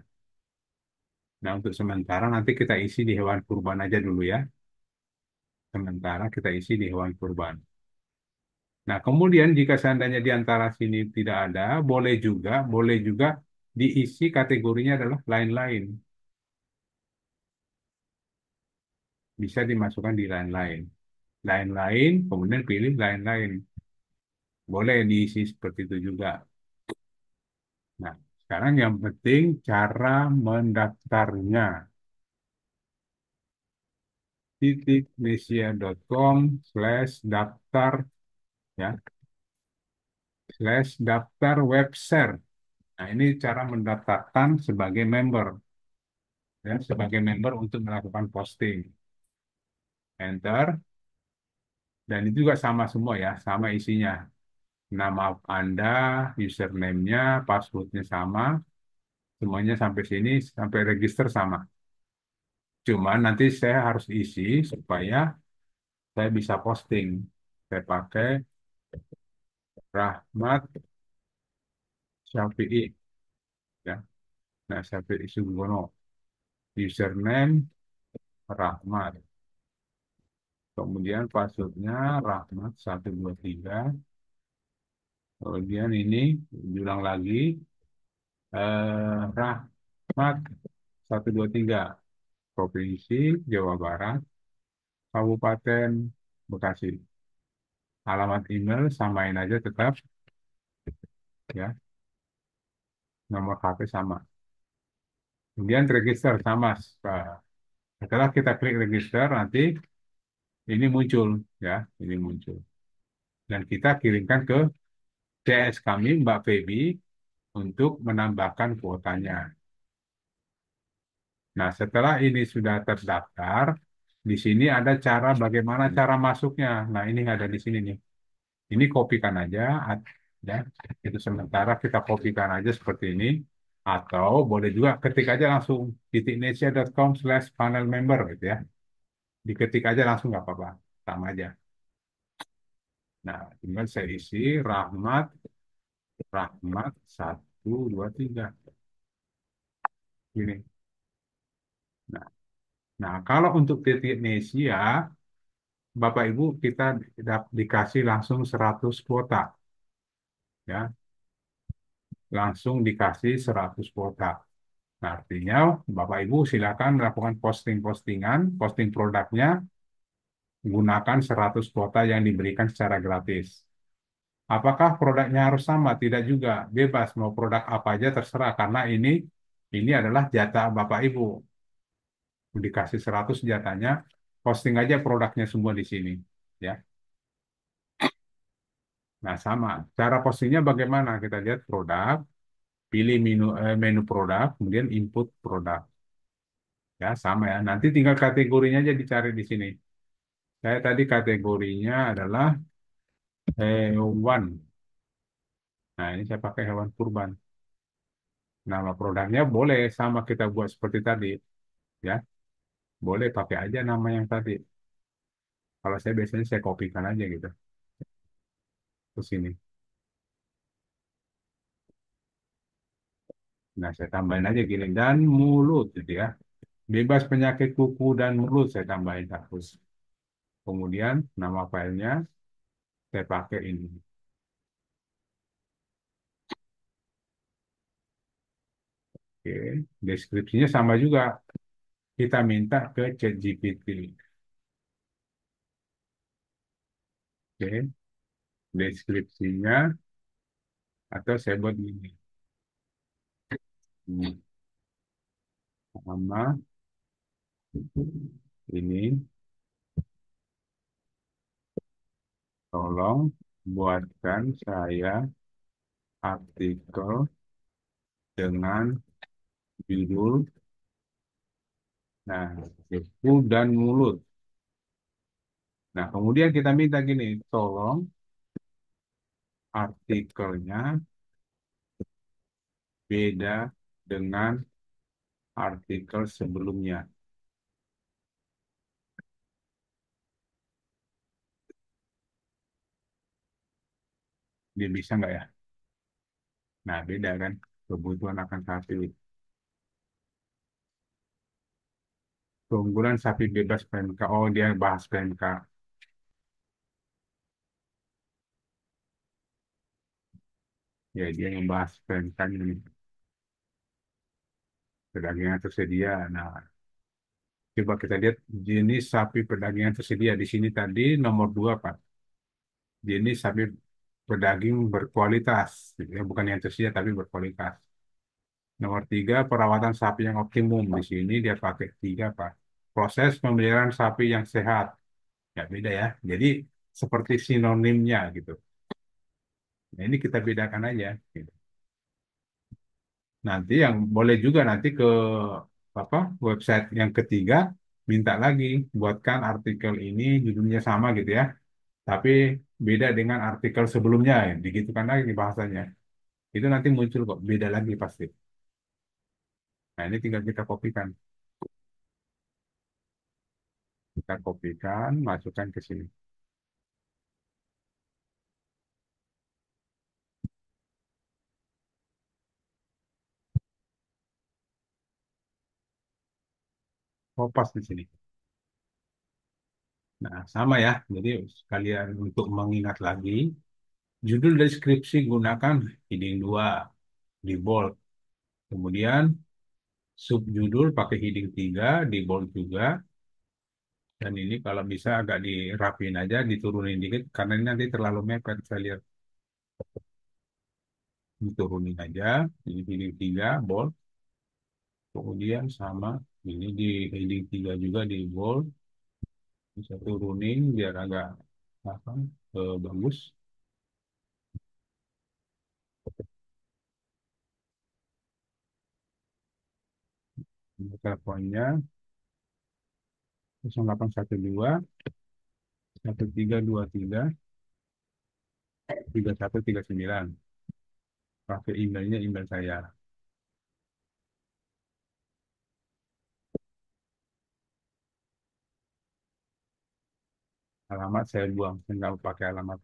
S2: Nah, untuk sementara nanti kita isi di hewan kurban aja dulu ya. Sementara kita isi di hewan kurban. Nah, kemudian jika seandainya di antara sini tidak ada, boleh juga diisi kategorinya adalah lain-lain. Bisa dimasukkan di lain-lain. Lain-lain, kemudian pilih lain-lain. Boleh diisi seperti itu juga. Nah, sekarang yang penting cara mendaftarnya. titiknesia.com/daftar ya, /daftar webshare. Nah, ini cara mendaftarkan sebagai member ya, sebagai member untuk melakukan posting. Enter dan itu juga sama semua ya, sama isinya. Nama Anda, username-nya, passwordnya sama, semuanya sampai sini, sampai register sama. Cuman nanti saya harus isi supaya saya bisa posting. Saya pakai Rahmat Syafi'i ya. Nah, Syafi'i Sugono. Username Rahmat. Kemudian passwordnya Rahmat 123. Kemudian ini diulang lagi Rahmat 123. Provinsi Jawa Barat, Kabupaten Bekasi. Alamat email samain aja tetap ya, nomor HP sama. Kemudian register sama. Setelah kita klik register nanti ini muncul ya, ini muncul. Dan kita kirimkan ke CS kami Mbak Feby untuk menambahkan kuotanya. Nah, setelah ini sudah terdaftar, di sini ada cara bagaimana cara masuknya. Nah, ini ada di sini nih. Ini kopikan aja, ya. Itu sementara kita kopikan aja seperti ini. Atau boleh juga ketik aja langsung titiknesia.com/panel member gitu ya. Diketik aja langsung nggak apa-apa, sama aja. Nah, tinggal saya isi Rahmat, Rahmat 123. Gini. Nah, nah, kalau untuk titik Nesia, Bapak Ibu kita dikasih langsung 100 kuota. Ya, langsung dikasih 100 kuota. Nah, artinya Bapak Ibu silakan melakukan posting-postingan, posting produknya, gunakan 100 kuota yang diberikan secara gratis. Apakah produknya harus sama? Tidak juga. Bebas, mau produk apa aja terserah. Karena ini adalah jatah Bapak Ibu. Dikasih 100 jatahnya, posting aja produknya semua di sini. Ya. Nah, sama. Cara postingnya bagaimana? Kita lihat produk, pilih menu produk, kemudian input produk. Ya, sama ya. Nanti tinggal kategorinya aja dicari di sini. Saya tadi kategorinya adalah hewan. Nah, ini saya pakai hewan kurban. Nama produknya boleh sama kita buat seperti tadi, ya. Boleh pakai aja nama yang tadi. Kalau saya biasanya saya kopikan aja gitu ke sini. Nah, saya tambahin aja gini dan mulut gitu ya. Bebas penyakit kuku dan mulut saya tambahin satu. Kemudian nama filenya saya pakai ini. Oke, deskripsinya sama juga. Kita minta ke ChatGPT. Oke, deskripsinya atau saya buat gini. Nama ini tolong buatkan saya artikel dengan judul nah kuku dan mulut. Nah, kemudian kita minta gini, tolong artikelnya beda dengan artikel sebelumnya. Dia bisa nggak ya? Nah, beda kan kebutuhan akan sapi. Keunggulan sapi bebas PMK. Oh, dia bahas PMK. Ya, dia membahas PMK ini. Perdagangan tersedia. Nah, coba kita lihat jenis sapi perdagangan tersedia. Di sini tadi nomor dua, Pak. Jenis sapi pedaging berkualitas. Gitu ya. Bukan yang tersedia, tapi berkualitas. Nomor tiga, perawatan sapi yang optimum. Di sini dia pakai tiga, Pak. Proses pemeliharaan sapi yang sehat. Ya, beda ya. Jadi, seperti sinonimnya gitu. Nah, ini kita bedakan aja. Gitu. Nanti yang boleh juga nanti ke apa website yang ketiga minta lagi buatkan artikel ini judulnya sama gitu ya, tapi beda dengan artikel sebelumnya ya, digitukan lagi bahasanya. Itu nanti muncul kok beda lagi pasti. Nah ini tinggal kita kopikan, masukkan ke sini. Kopas di sini. Nah sama ya, jadi sekalian untuk mengingat lagi judul deskripsi gunakan heading 2 di bold, kemudian subjudul pakai heading 3 di bold juga. Dan ini kalau bisa agak dirapin aja, diturunin dikit, karena ini nanti terlalu mepet, saya lihat. Diturunin aja, ini heading 3, bold. Kemudian sama, ini di heading 3 juga di bold. Bisa turunin biar agak apa, bagus. Nomor teleponnya 0812 1323 Pakai emailnya email saya. Alamat saya buang, saya nggak pakai alamat.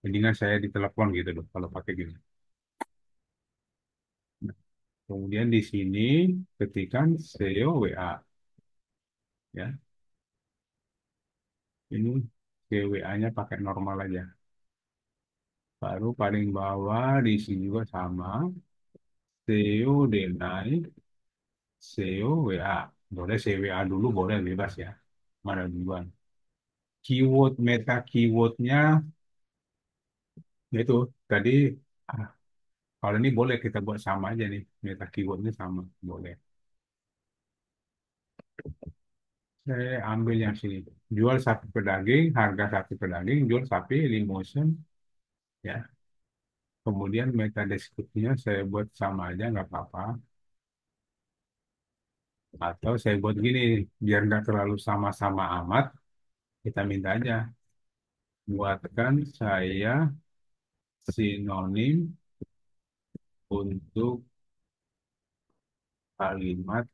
S2: Mendingan saya ditelepon gitu loh kalau pakai gini. Nah, kemudian di sini ketikkan SEO WA ya. Ini WA-nya pakai normal aja. Baru paling bawah di sini juga sama. SEO Denai, SEO WA. Boleh CWA dulu, boleh bebas ya. Mana duluan. Keyword, meta keywordnya, itu tadi, ah, kalau ini boleh kita buat sama aja nih. Meta keywordnya sama, boleh. Saya ambil yang sini. Jual sapi pedaging, harga sapi pedaging, jual sapi limosin, ya. Kemudian meta deskripsinya saya buat sama aja, nggak apa-apa. Atau saya buat gini, biar nggak terlalu sama-sama amat, kita minta aja. Buatkan saya sinonim untuk kalimat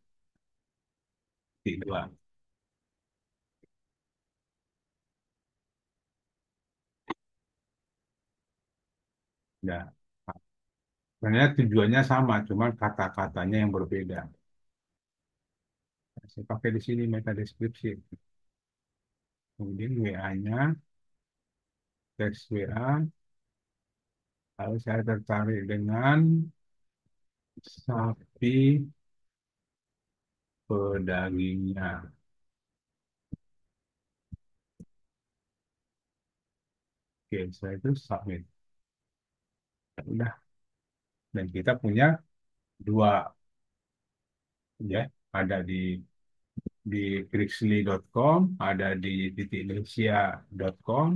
S2: tiga. Ya, sebenarnya tujuannya sama, cuman kata-katanya yang berbeda. Saya pakai di sini meta deskripsi. Kemudian WA-nya, teks WA, lalu saya tertarik dengan sapi pedagingnya. Oke, saya itu submit. Udah. Dan kita punya dua, ya, ada di Krixly.com, ada di titiknesia.com,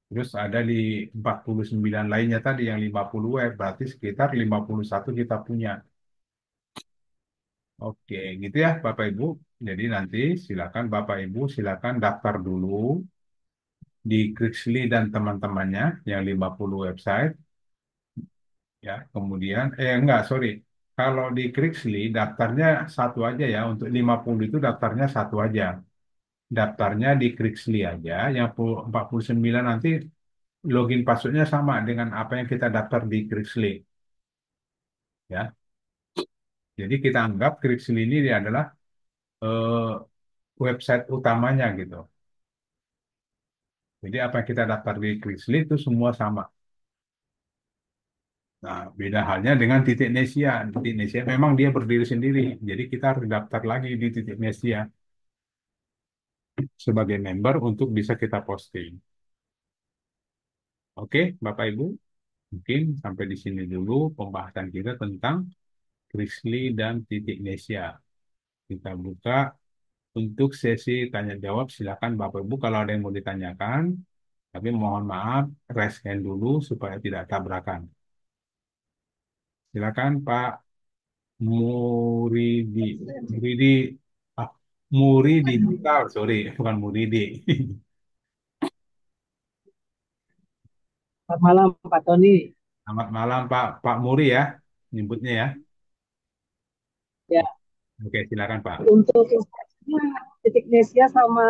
S2: terus ada di 49 lainnya tadi yang 50 web, berarti sekitar 51 kita punya. Oke, gitu ya Bapak Ibu. Jadi nanti silakan Bapak Ibu silakan daftar dulu di Krixly dan teman-temannya yang 50 website ya. Kemudian enggak, sorry. Kalau di Krixly daftarnya satu aja ya, untuk 50 itu daftarnya satu aja. Daftarnya di Krixly aja, yang 49 nanti login passwordnya sama dengan apa yang kita daftar di Krixly, ya. Jadi kita anggap Krixly ini dia adalah eh, website utamanya gitu. Jadi apa yang kita daftar di Krixly itu semua sama. Nah, beda halnya dengan Titik Nesia. Titik Nesia memang dia berdiri sendiri. Jadi kita harus daftar lagi di Titik Nesia sebagai member untuk bisa kita posting. Oke, Bapak Ibu, mungkin sampai di sini dulu pembahasan kita tentang Krixly dan Titik Nesia. Kita buka untuk sesi tanya jawab. Silakan Bapak Ibu kalau ada yang mau ditanyakan. Tapi mohon maaf, raise hand dulu supaya tidak tabrakan. Silakan Pak Muridi. Muridi, ah, Muri Digital, sorry, bukan Muridi.
S1: Selamat malam Pak Tony.
S2: Selamat malam Pak Pak Muri ya, nyebutnya ya.
S1: Ya,
S2: Oke, silakan Pak.
S1: untuk instruksinya titik Nesia sama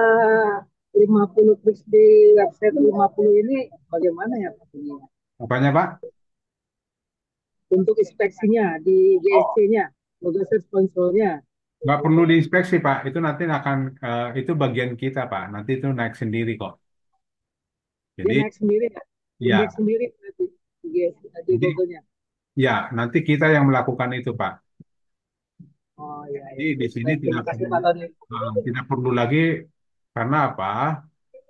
S1: 50 Tricks di website 50 ini bagaimana ya Pak Tony?
S2: Apanya Pak?
S1: Untuk inspeksinya di
S2: Oh,
S1: GSC-nya, logo sponsornya.
S2: nggak perlu diinspeksi Pak. Itu nanti akan itu bagian kita Pak. Nanti itu naik sendiri kok.
S1: Dia
S2: Jadi
S1: naik sendiri ya, indeks
S2: ya,
S1: sendiri berarti di GSC, di
S2: jadi
S1: Google-nya.
S2: ya nanti kita yang melakukan itu Pak.
S1: Oh iya,
S2: Jadi
S1: iya.
S2: di sini
S1: Baik, terima kasih Pak Tony.
S2: tidak perlu lagi karena apa?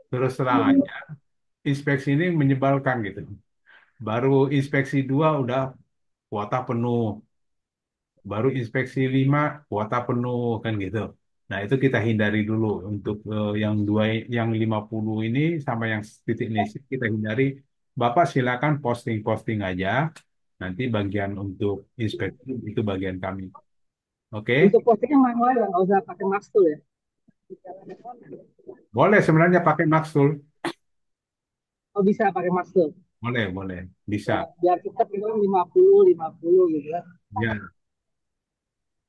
S2: Terus terang aja, inspeksi ini menyebalkan gitu. Baru inspeksi dua udah kuota penuh, baru inspeksi lima kuota penuh kan gitu. Nah itu kita hindari dulu untuk yang dua, yang 50 ini sama yang titik nasi kita hindari. Bapak silakan posting-posting aja. Nanti bagian untuk inspeksi itu bagian kami. Oke?
S1: Untuk postingnya manual ya, nggak usah pakai Maxtool ya.
S2: Boleh sebenarnya pakai Maxtool.
S1: Oh bisa pakai Maxtool.
S2: Boleh, boleh. Bisa.
S1: Ya, biar kita bilang 50 50 gitu ya.
S2: Ya,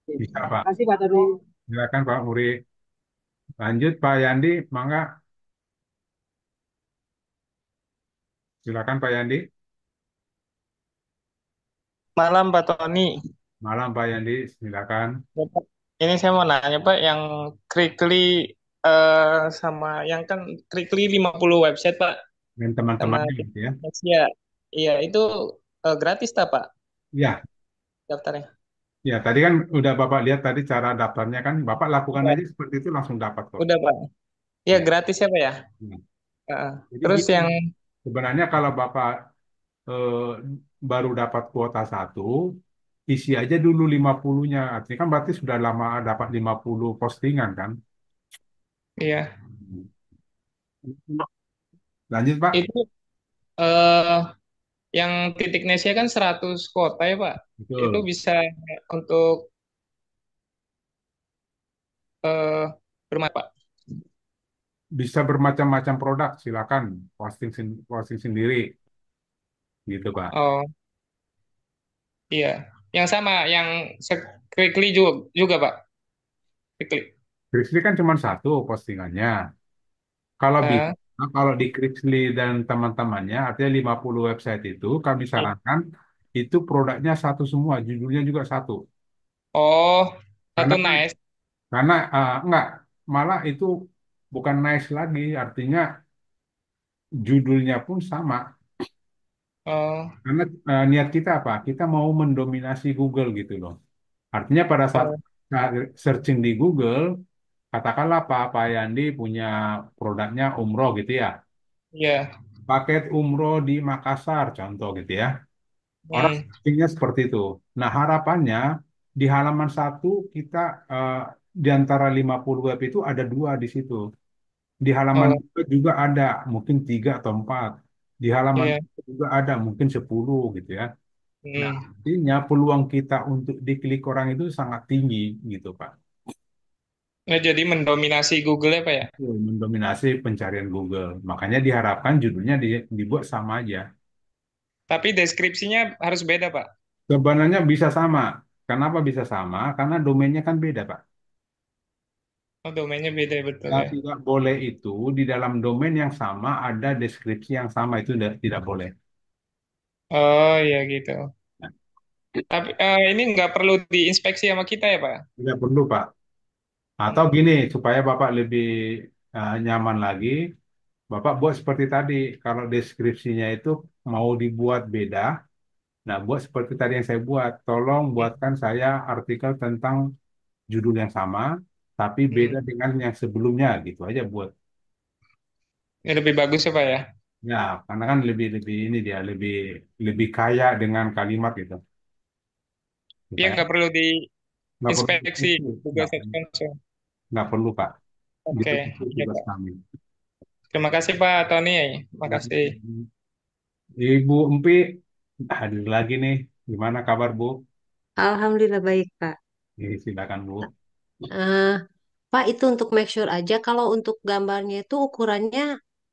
S1: Oke.
S2: bisa
S1: Terima
S2: Pak.
S1: kasih Pak Tony.
S2: Silakan Pak Muri. Lanjut Pak Yandi, mangga. Silakan Pak Yandi.
S3: Malam Pak Tony.
S2: Malam Pak Yandi, silakan.
S3: Ya, Pak. Ini saya mau nanya Pak, yang Krikli sama yang kan Krikli 50 website Pak,
S2: Dan
S3: sama
S2: teman-temannya gitu ya.
S3: Asia. Iya, itu gratis tak Pak
S2: Ya,
S3: daftarnya?
S2: ya tadi kan udah Bapak lihat tadi cara daftarnya kan. Bapak lakukan
S3: Udah,
S2: aja seperti itu langsung dapat kok.
S3: udah Pak. Iya,
S2: Ya.
S3: gratis ya Pak ya?
S2: Ya.
S3: Heeh.
S2: Jadi
S3: Terus
S2: gini,
S3: yang
S2: sebenarnya kalau Bapak eh, baru dapat kuota satu, isi aja dulu 50-nya. Artinya kan berarti sudah lama dapat 50 postingan kan.
S3: iya,
S2: Lanjut Pak.
S3: itu eh yang titik Nesia kan 100 kota ya Pak. Itu
S2: Betul.
S3: bisa untuk eh berapa Pak?
S2: Bisa bermacam-macam produk, silakan posting sendiri gitu Pak.
S3: Oh, iya. Yang sama, yang Krikli juga, juga Pak. Krikli.
S2: Krixly kan cuma satu postingannya. Kalau bisa,
S3: Eh,
S2: kalau di Krixly dan teman-temannya, artinya 50 website itu, kami sarankan itu produknya satu semua, judulnya juga satu.
S3: oh,
S2: Karena
S3: satu
S2: kan,
S3: nice.
S2: karena enggak, malah itu bukan nice lagi, artinya judulnya pun sama.
S3: Oh,
S2: Karena niat kita apa? Kita mau mendominasi Google gitu loh. Artinya pada
S3: oh,
S2: saat searching di Google, katakanlah Pak Yandi punya produknya umroh gitu ya.
S3: iya.
S2: Paket umroh di Makassar, contoh gitu ya. Orang
S3: Hmm,
S2: searchingnya seperti itu. Nah, harapannya di halaman satu kita eh, di antara 50 web itu ada dua di situ. Di halaman
S3: oh,
S2: dua juga ada, mungkin tiga atau empat. Di halaman
S3: iya.
S2: tiga juga ada, mungkin 10 gitu ya. Nah,
S3: Hmm.
S2: artinya peluang kita untuk diklik orang itu sangat tinggi gitu, Pak.
S3: Nah, jadi mendominasi Google ya Pak ya?
S2: Itu mendominasi pencarian Google. Makanya diharapkan judulnya dibuat sama aja.
S3: Tapi deskripsinya harus beda Pak.
S2: Sebenarnya bisa sama. Kenapa bisa sama? Karena domainnya kan beda, Pak.
S3: Oh, domainnya beda betul
S2: Yang
S3: ya.
S2: tidak boleh itu di dalam domain yang sama ada deskripsi yang sama itu tidak boleh.
S3: Oh iya gitu. Tapi ini nggak perlu diinspeksi sama kita ya Pak?
S2: Tidak perlu, Pak. Atau
S3: Hmm.
S2: gini, supaya Bapak lebih nyaman lagi, Bapak buat seperti tadi. Kalau deskripsinya itu mau dibuat beda, nah buat seperti tadi yang saya buat. Tolong buatkan saya artikel tentang judul yang sama, tapi
S3: Hmm.
S2: beda dengan yang sebelumnya, gitu aja buat.
S3: Ini lebih bagus ya Pak ya?
S2: Ya, karena kan lebih lebih ini dia lebih lebih kaya dengan kalimat gitu.
S3: Dia
S2: Supaya
S3: nggak perlu
S2: nggak perlu
S3: diinspeksi
S2: diskusi,
S3: Google Search Console.
S2: nggak perlu Pak. Gitu
S3: Oke,
S2: itu
S3: ya
S2: tugas
S3: Pak.
S2: kami.
S3: Terima kasih Pak Tony. Makasih.
S2: Nah, Ibu Empi hadir lagi nih. Gimana kabar Bu?
S4: Alhamdulillah baik, Pak.
S2: Silakan Bu.
S4: Eh, Pak, itu untuk make sure aja kalau untuk gambarnya itu ukurannya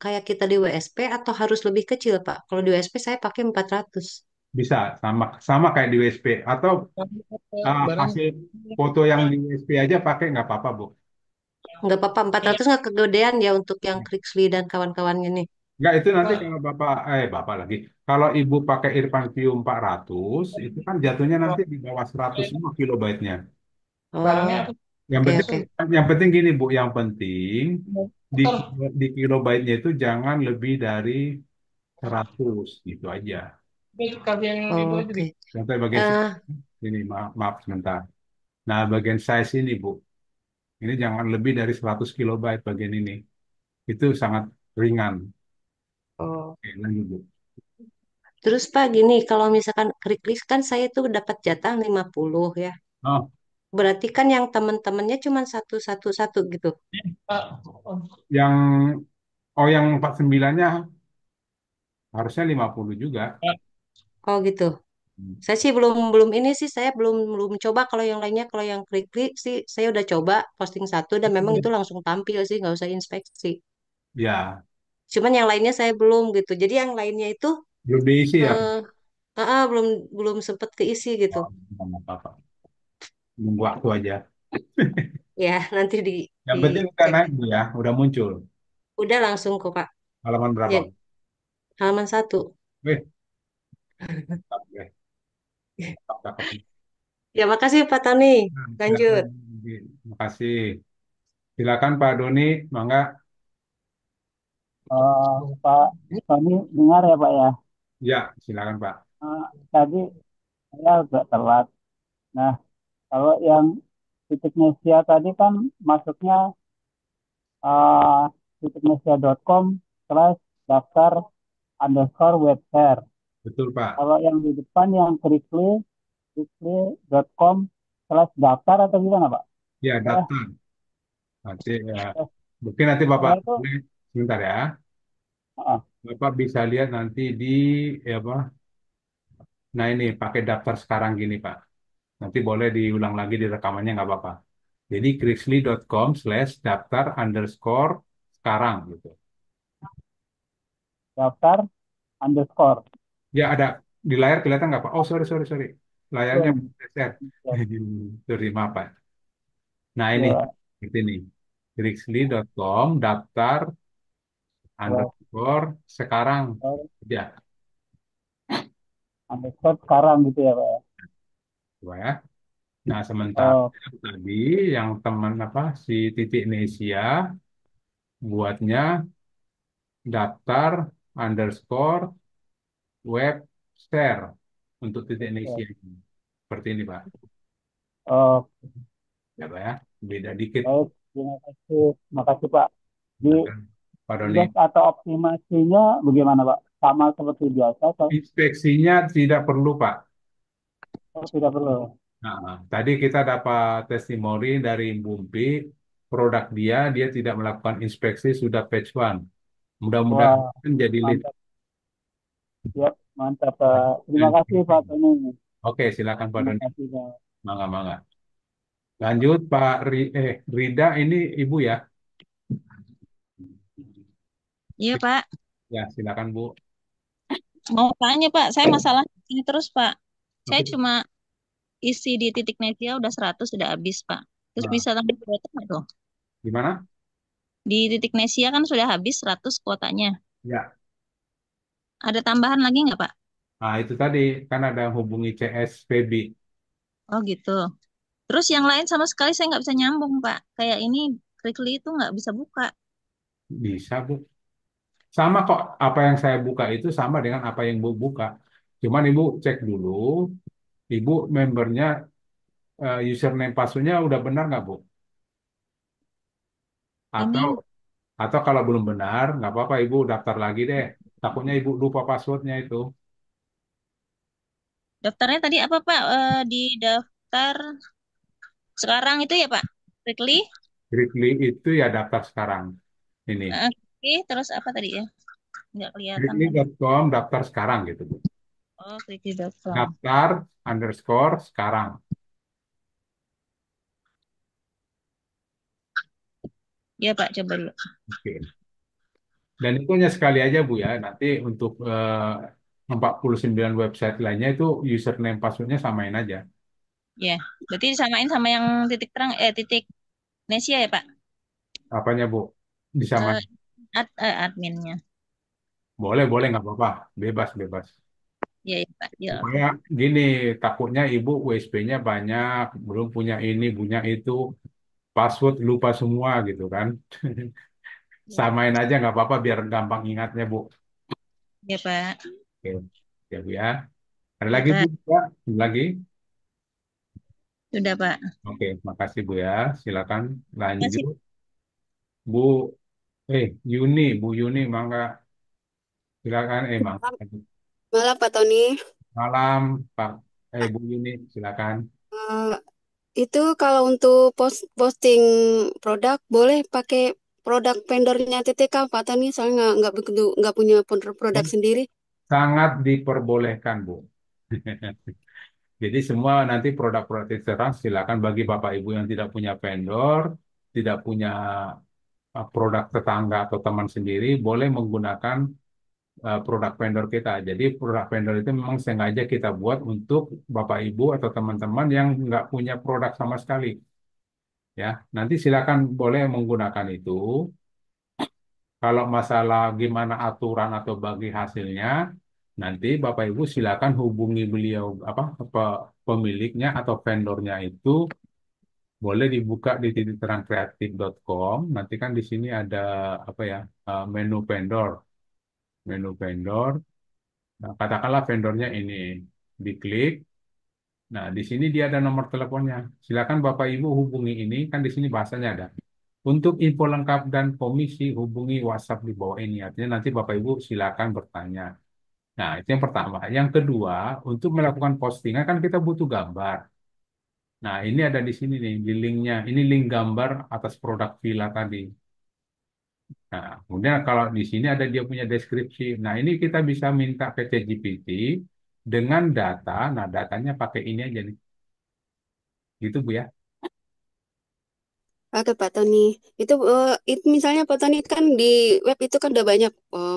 S4: kayak kita di WSP atau harus lebih kecil, Pak? Kalau di WSP saya pakai 400.
S2: Bisa sama sama kayak di WSP atau
S3: Barang.
S2: hasil foto yang di WSP aja pakai nggak apa-apa Bu.
S4: Nggak apa-apa, 400 nggak kegedean ya untuk yang Krixly dan kawan-kawannya nih.
S2: Nggak itu nanti kalau Bapak lagi. Kalau Ibu pakai Irfan View 400 itu kan jatuhnya nanti di bawah 100 semua kilobyte-nya.
S3: Barangnya
S4: Oh,
S3: apa?
S2: Yang
S4: oke,
S2: penting
S4: oke.
S2: yang penting gini Bu, yang penting di di kilobyte-nya itu jangan lebih dari 100 gitu aja.
S3: Kasih yang itu aja
S4: Oke.
S3: deh.
S2: Contoh bagian sini,
S4: Eh,
S2: ini maaf sebentar. Nah, bagian size ini Bu, ini jangan lebih dari 100 kilobyte bagian ini. Itu sangat ringan.
S4: oh.
S2: Oke, lanjut Bu.
S4: Terus Pak, gini, kalau misalkan Krixly kan saya tuh dapat jatah 50 ya.
S2: Oh,
S4: Berarti kan yang teman-temannya cuma satu-satu-satu gitu.
S2: yang yang 49-nya harusnya 50 juga.
S4: Oh gitu.
S2: Hmm.
S4: Saya sih belum belum ini sih saya belum belum coba kalau yang lainnya kalau yang klik-klik sih saya udah coba posting satu dan memang itu langsung tampil sih nggak usah inspeksi.
S2: Ya,
S4: Cuman yang lainnya saya belum gitu. Jadi yang lainnya itu
S2: belum diisi ya.
S4: eh belum belum sempet keisi gitu.
S2: Oh, nggak apa-apa. Nunggu waktu aja.
S4: Ya nanti
S2: Yang penting udah
S4: dicek.
S2: naik Bu ya, udah muncul.
S4: Udah langsung kok Kak.
S2: Halaman berapa?
S4: Jadi halaman satu.
S2: Wih, oke. Cakep.
S4: Ya makasih Pak Tony.
S2: Nah, silakan.
S4: Lanjut.
S2: Terima kasih. Silakan Pak Doni, mangga.
S1: Pak Tony dengar ya Pak ya.
S2: Ya, silakan Pak.
S1: Tadi saya agak telat. Nah, kalau yang titiknesia tadi kan masuknya uh, titiknesia.com/daftar underscore web share.
S2: Betul Pak.
S1: Kalau yang di depan yang klikly.com/daftar atau gimana Pak?
S2: Ya,
S1: Saya,
S2: daftar. Nanti ya, mungkin nanti Bapak
S1: saya itu
S2: sebentar ya.
S1: uh,
S2: Bapak bisa lihat nanti di apa? Nah ini pakai daftar sekarang gini Pak. Nanti boleh diulang lagi di rekamannya nggak apa-apa. Jadi krixly.com/daftar_sekarang gitu.
S1: daftar underscore.
S2: Ya ada di layar kelihatan nggak Pak? Oh sorry sorry sorry. Layarnya
S1: Belum.
S2: share. Sorry maaf Pak. Nah ini
S1: Ya,
S2: seperti ini. Krixly.com daftar
S1: ya,
S2: underscore sekarang. Ya,
S1: underscore sekarang gitu ya Pak ya.
S2: coba ya. Nah, sementara
S1: Oh,
S2: tadi yang teman apa si Titik Nesia buatnya daftar underscore web share untuk Titik
S1: ya.
S2: Nesia ini. Seperti ini, Pak.
S1: Oh,
S2: Ya, Pak ya. Beda dikit.
S1: baik. Terima kasih. Terima kasih Pak. Di
S2: Silakan, Pak Doni.
S1: tugas atau optimasinya bagaimana Pak? Sama seperti biasa atau
S2: Inspeksinya tidak perlu, Pak.
S1: tidak perlu?
S2: Nah, tadi kita dapat testimoni dari Bumpi, produk dia tidak melakukan inspeksi sudah patch one. Mudah-mudahan
S1: Wah,
S2: jadi lead.
S1: mantap. Ya, mantap Pak. Terima kasih Pak Tony.
S2: Oke, silakan Pak
S1: Terima
S2: Doni.
S1: kasih Pak.
S2: Mangga, mangga. Lanjut Pak Rida ini Ibu ya.
S5: Iya, Pak.
S2: Ya, silakan Bu.
S5: Mau tanya, Pak. Saya masalah ini terus, Pak. Saya
S2: Oke.
S5: cuma isi di titik netia udah 100 udah habis, Pak. Terus
S2: Nah,
S5: bisa tambah kuota nggak tuh?
S2: Gimana?
S5: Di titik Nesia kan sudah habis 100 kuotanya.
S2: Ya.
S5: Ada tambahan lagi nggak, Pak?
S2: Nah, itu tadi kan ada hubungi CSPB.
S5: Oh gitu. Terus yang lain sama sekali saya nggak bisa nyambung, Pak. Kayak ini Klikly itu nggak bisa buka.
S2: Bisa, Bu. Sama kok, apa yang saya buka itu sama dengan apa yang Bu buka. Cuman Ibu cek dulu, Ibu membernya, username passwordnya udah benar nggak, Bu? Atau
S5: Ini
S2: atau kalau belum benar, nggak apa-apa Ibu daftar lagi deh. Takutnya Ibu lupa passwordnya itu.
S5: daftarnya tadi apa, Pak? Di daftar sekarang itu ya, Pak? Klikly.
S2: Klikly itu ya daftar sekarang. Ini.
S5: Oke, terus apa tadi ya? Nggak kelihatan tadi.
S2: Klikly.com daftar sekarang gitu, Bu.
S5: Oh, klikly.com.
S2: Daftar underscore sekarang.
S5: Ya, Pak, coba dulu.
S2: Oke. Dan itu hanya sekali aja Bu ya. Nanti untuk 49 website lainnya itu username passwordnya samain aja.
S5: Ya, berarti disamain sama yang titik terang, titik Nesia ya, Pak?
S2: Apanya Bu?
S5: Eh,
S2: Disamain.
S5: adminnya.
S2: Boleh, boleh nggak apa-apa. Bebas, bebas.
S5: Ya, ya, Pak. Ya, oke.
S2: Supaya gini, takutnya Ibu USB-nya banyak, belum punya ini, punya itu, password lupa semua gitu kan.
S5: Ya,
S2: Samain aja nggak apa-apa biar gampang ingatnya Bu.
S5: ya, Pak.
S2: Oke, ya Bu ya. Ada
S5: Ya,
S2: lagi Bu?
S5: Pak.
S2: Ya, ada lagi?
S5: Sudah, Pak.
S2: Oke, makasih Bu ya. Silakan
S5: Kasih.
S2: lanjut. Bu, Bu Yuni, mangga. Silakan, mangga.
S6: Malam Pak Tony.
S2: Malam, Pak. Bu Yuni, silakan.
S6: Eh, itu kalau untuk posting produk boleh pakai produk vendornya TTK Pak Tony. Soalnya nggak begitu nggak punya produk sendiri.
S2: Sangat diperbolehkan, Bu. Jadi semua nanti produk-produk terserang silakan bagi Bapak Ibu yang tidak punya vendor, tidak punya produk tetangga atau teman sendiri, boleh menggunakan produk vendor kita. Jadi produk vendor itu memang sengaja kita buat untuk Bapak Ibu atau teman-teman yang nggak punya produk sama sekali. Ya, nanti silakan boleh menggunakan itu. Kalau masalah gimana aturan atau bagi hasilnya, nanti Bapak Ibu silakan hubungi beliau apa pemiliknya atau vendornya itu boleh dibuka di titikterangkreatif.com. Nanti kan di sini ada apa ya menu vendor, menu vendor. Nah, katakanlah vendornya ini diklik. Nah, di sini dia ada nomor teleponnya. Silakan Bapak Ibu hubungi ini kan di sini bahasanya ada. Untuk info lengkap dan komisi hubungi WhatsApp di bawah ini. Artinya nanti Bapak Ibu silakan bertanya. Nah, itu yang pertama. Yang kedua, untuk melakukan postingan kan kita butuh gambar. Nah, ini ada di sini nih, di linknya. Ini link gambar atas produk villa tadi. Nah, kemudian kalau di sini ada dia punya deskripsi. Nah, ini kita bisa minta ke ChatGPT dengan data. Nah, datanya pakai ini aja nih. Gitu, Bu ya.
S6: Oke Pak Tony. Itu misalnya Pak Tony kan di web itu kan udah banyak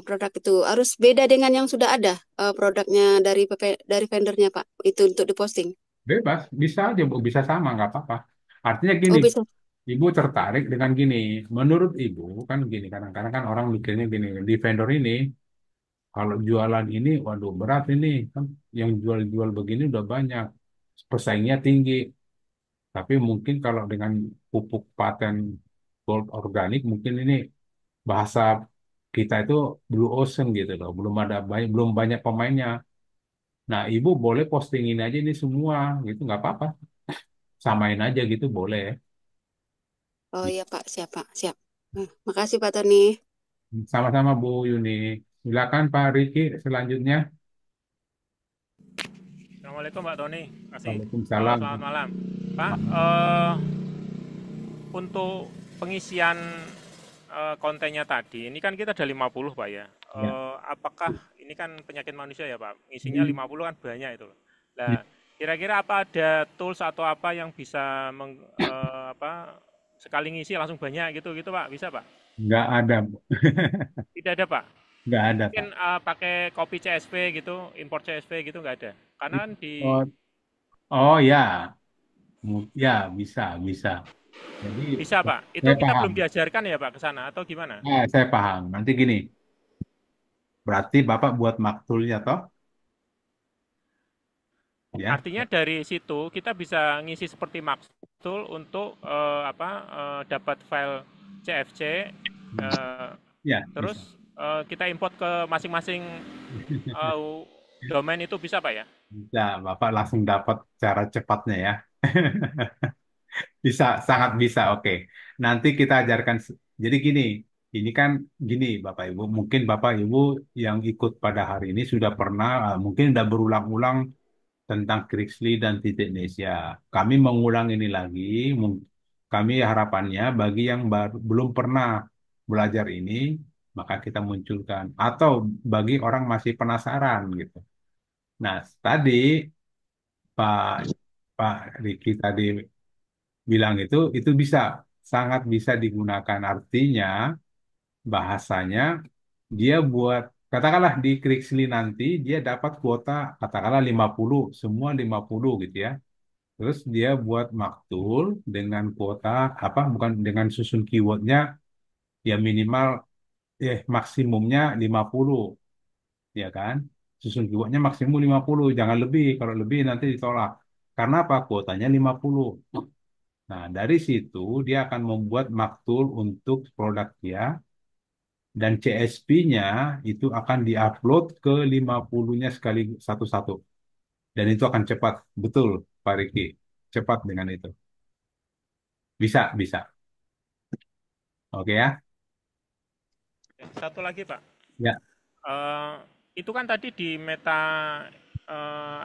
S6: produk itu. Harus beda dengan yang sudah ada produknya dari dari vendornya Pak. Itu untuk diposting.
S2: Bebas, bisa aja, Bu. Bisa sama, nggak apa-apa. Artinya gini,
S6: Oh bisa.
S2: Ibu tertarik dengan gini. Menurut Ibu, kan gini, kadang-kadang kan orang mikirnya gini, di vendor ini, kalau jualan ini, waduh berat ini. Kan yang jual-jual begini udah banyak. Pesaingnya tinggi. Tapi mungkin kalau dengan pupuk paten gold organik, mungkin ini bahasa kita itu blue ocean gitu loh. Belum banyak pemainnya. Nah, Ibu boleh postingin aja ini semua, gitu, nggak apa-apa. Samain aja gitu, boleh.
S6: Oh iya Pak, siap Pak, siap. Makasih Pak Tony.
S2: Sama-sama Bu Yuni. Silakan Pak Riki selanjutnya.
S7: Assalamualaikum Pak Tony. Kasih.
S2: Waalaikumsalam.
S7: Selamat malam. Pak, untuk pengisian kontennya tadi, ini kan kita ada 50 Pak ya.
S2: Ya.
S7: Apakah ini kan penyakit manusia ya Pak? Isinya
S2: Hmm.
S7: 50 kan banyak itu.
S2: Ya.
S7: Nah, kira-kira apa ada tools atau apa yang bisa sekali ngisi langsung banyak gitu Pak? Bisa Pak?
S2: Nggak ada, Bu.
S7: Tidak ada Pak.
S2: Nggak ada, Pak.
S7: Mungkin pakai copy CSV gitu, import CSV gitu nggak ada. Karena kan di
S2: Oh, oh ya, Ya bisa, bisa. Jadi
S7: Bisa, Pak. Itu
S2: saya
S7: kita
S2: paham.
S7: belum diajarkan ya, Pak, ke sana atau gimana?
S2: Saya paham. Nanti gini, berarti Bapak buat maktulnya toh, ya.
S7: Artinya dari situ kita bisa ngisi seperti Maxtool untuk dapat file CFC,
S2: Hmm.
S7: eh,
S2: Ya, bisa.
S7: terus kita import ke masing-masing eh, domain itu bisa, Pak ya?
S2: Bisa, Bapak langsung dapat cara cepatnya ya. Bisa, sangat bisa. Oke. Nanti kita ajarkan. Jadi gini, ini kan gini, Bapak Ibu. Mungkin Bapak Ibu yang ikut pada hari ini sudah pernah, mungkin sudah berulang-ulang tentang Krixly dan Titik Nesia. Kami mengulang ini lagi. Kami harapannya bagi yang belum pernah belajar ini, maka kita munculkan. Atau bagi orang masih penasaran gitu. Nah, tadi Pak Pak Riki tadi bilang itu bisa sangat bisa digunakan. Artinya bahasanya dia buat katakanlah di Krixly nanti dia dapat kuota katakanlah 50 semua 50 gitu ya. Terus dia buat maktul dengan kuota apa bukan dengan susun keywordnya ya minimal maksimumnya 50 ya kan. Susun keywordnya maksimum 50 jangan lebih. Kalau lebih nanti ditolak. Karena apa? Kuotanya 50. Nah, dari situ dia akan membuat maktul untuk produk dia dan CSP-nya itu akan diupload ke 50-nya sekali satu-satu. Dan itu akan cepat. Betul, Pak Riki. Cepat dengan itu. Bisa, bisa. Oke ya?
S7: Satu lagi, Pak.
S2: Ya,
S7: Eh, itu kan tadi di Meta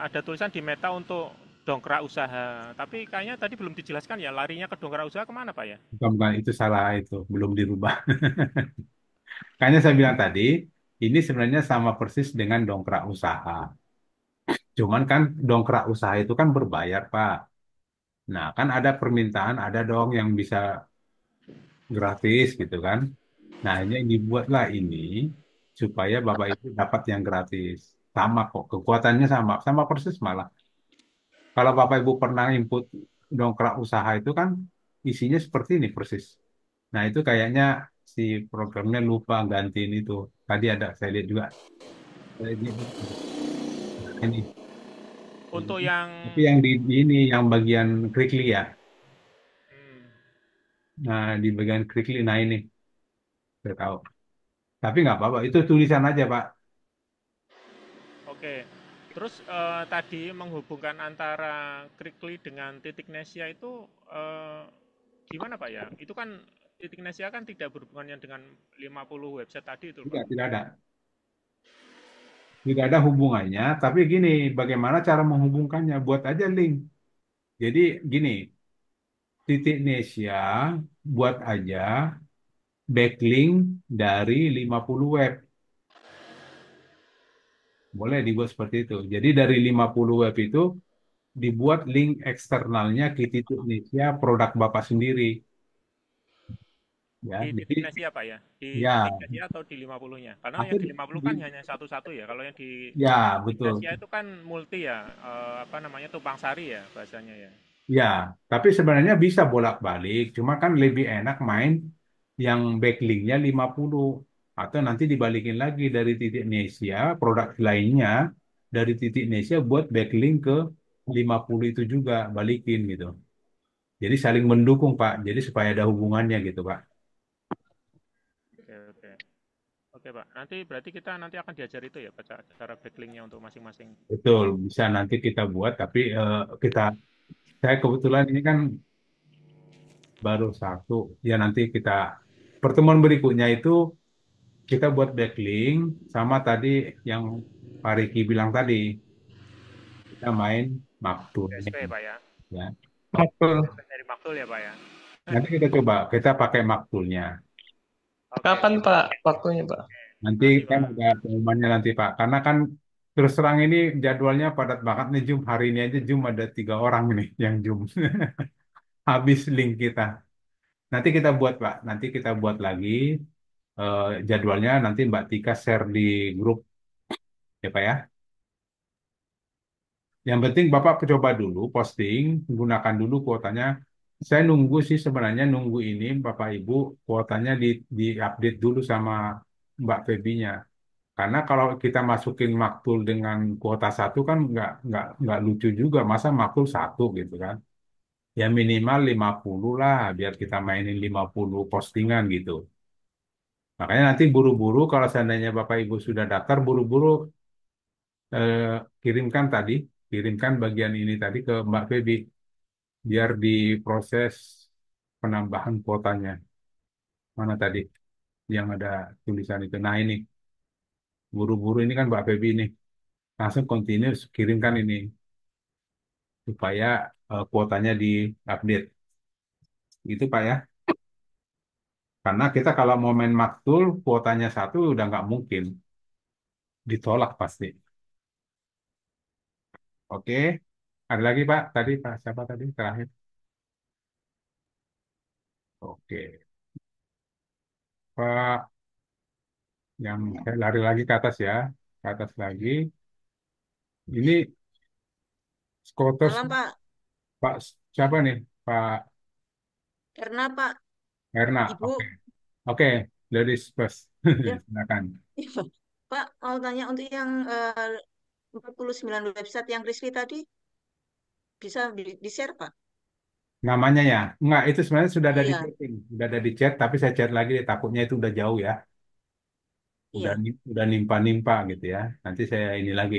S7: ada tulisan di Meta untuk dongkrak usaha. Tapi kayaknya tadi belum dijelaskan ya larinya ke dongkrak usaha kemana, Pak ya?
S2: bukan itu salah itu, belum dirubah. Kayaknya saya bilang tadi, ini sebenarnya sama persis dengan dongkrak usaha. Cuman kan dongkrak usaha itu kan berbayar, Pak. Nah, kan ada permintaan, ada dong yang bisa gratis gitu kan. Nah, ini dibuatlah ini supaya Bapak Ibu dapat yang gratis. Sama kok, kekuatannya sama, sama persis malah. Kalau Bapak Ibu pernah input dongkrak usaha itu kan isinya seperti ini persis. Nah, itu kayaknya si programnya lupa gantiin itu. Tadi ada, saya lihat juga. Nah, ini.
S7: Untuk yang
S2: Tapi yang di ini, yang bagian Quickly ya.
S7: hmm,
S2: Nah, di bagian Quickly, nah ini, saya tahu. Tapi nggak apa-apa, itu tulisan aja, Pak.
S7: oke. Terus tadi menghubungkan antara Krikli dengan Titik Nesia itu gimana, Pak ya? Itu kan Titik Nesia kan tidak berhubungannya dengan 50 website tadi itu, Pak.
S2: Tidak ada. Tidak ada hubungannya, tapi gini, bagaimana cara menghubungkannya? Buat aja link. Jadi gini, Titik Nesia buat aja backlink dari 50 web. Boleh dibuat seperti itu. Jadi dari 50 web itu dibuat link eksternalnya ke Titik Nesia produk Bapak sendiri. Ya,
S7: Di
S2: jadi
S7: Titik Nesia, Pak ya? Di
S2: ya,
S7: Titik Nesia atau di 50-nya? Karena
S2: aku
S7: yang di 50
S2: di,
S7: kan hanya satu-satu ya. Kalau yang di
S2: ya
S7: Titik
S2: betul.
S7: Nesia itu kan multi ya, apa namanya tumpang sari ya bahasanya ya.
S2: Ya, tapi sebenarnya bisa bolak-balik. Cuma kan lebih enak main yang backlinknya 50 atau nanti dibalikin lagi dari Titik Nesia produk lainnya dari Titik Nesia buat backlink ke 50 itu juga balikin gitu. Jadi saling mendukung Pak. Jadi supaya ada hubungannya gitu Pak.
S7: Oke, oke. Oke, Pak. Nanti berarti kita nanti akan diajar itu ya, Pak, cara backlinknya untuk masing-masing.
S2: Betul, bisa nanti kita buat tapi saya kebetulan ini kan baru satu. Ya nanti kita pertemuan berikutnya itu kita buat backlink sama tadi yang Pak Riki bilang tadi kita main maktulnya
S7: PSP, Pak ya.
S2: ya.
S3: Betul.
S7: Dari Maktul ya, Pak ya.
S2: Nanti kita coba kita pakai maktulnya.
S7: Oke,
S3: Kapan, Pak, waktunya, Pak?
S2: Nanti
S7: nanti,
S2: kan
S7: Pak.
S2: ada pengumumannya nanti Pak. Karena kan terus terang ini jadwalnya padat banget nih Zoom hari ini aja Zoom ada 3 orang nih yang Zoom habis link kita. Nanti kita buat Pak. Nanti kita buat lagi jadwalnya nanti Mbak Tika share di grup ya Pak ya. Yang penting Bapak coba dulu posting, gunakan dulu kuotanya saya nunggu sih sebenarnya nunggu ini Bapak Ibu kuotanya di update dulu sama Mbak Febinya. Karena kalau kita masukin maktul dengan kuota satu kan nggak lucu juga. Masa maktul satu gitu kan. Ya minimal 50 lah biar kita mainin 50 postingan gitu. Makanya nanti buru-buru kalau seandainya Bapak Ibu sudah daftar buru-buru eh, kirimkan tadi, kirimkan bagian ini tadi ke Mbak Febi biar diproses penambahan kuotanya. Mana tadi yang ada tulisan itu. Nah ini buru-buru ini kan Mbak Febi ini langsung continuous kirimkan ini supaya kuotanya di-update. Itu Pak ya. Karena kita kalau mau main maktul kuotanya satu udah nggak mungkin ditolak pasti. Oke, ada lagi Pak? Tadi Pak siapa tadi terakhir? Oke, Pak yang saya lari lagi ke atas ya, ke atas lagi. Ini Skotos
S8: Malam Pak,
S2: Pak siapa nih? Pak
S8: Erna Pak,
S2: Erna.
S8: Ibu,
S2: Oke, oke, ladies first.
S8: ya,
S2: Silakan.
S8: Pak mau tanya untuk yang 49 website yang Rizky tadi bisa di-share Pak?
S2: Namanya ya, enggak itu sebenarnya sudah ada di
S8: Iya,
S2: chatting, sudah ada di chat, tapi saya chat lagi deh, takutnya itu udah jauh ya,
S8: iya.
S2: udah nimpa-nimpa gitu ya. Nanti saya ini lagi.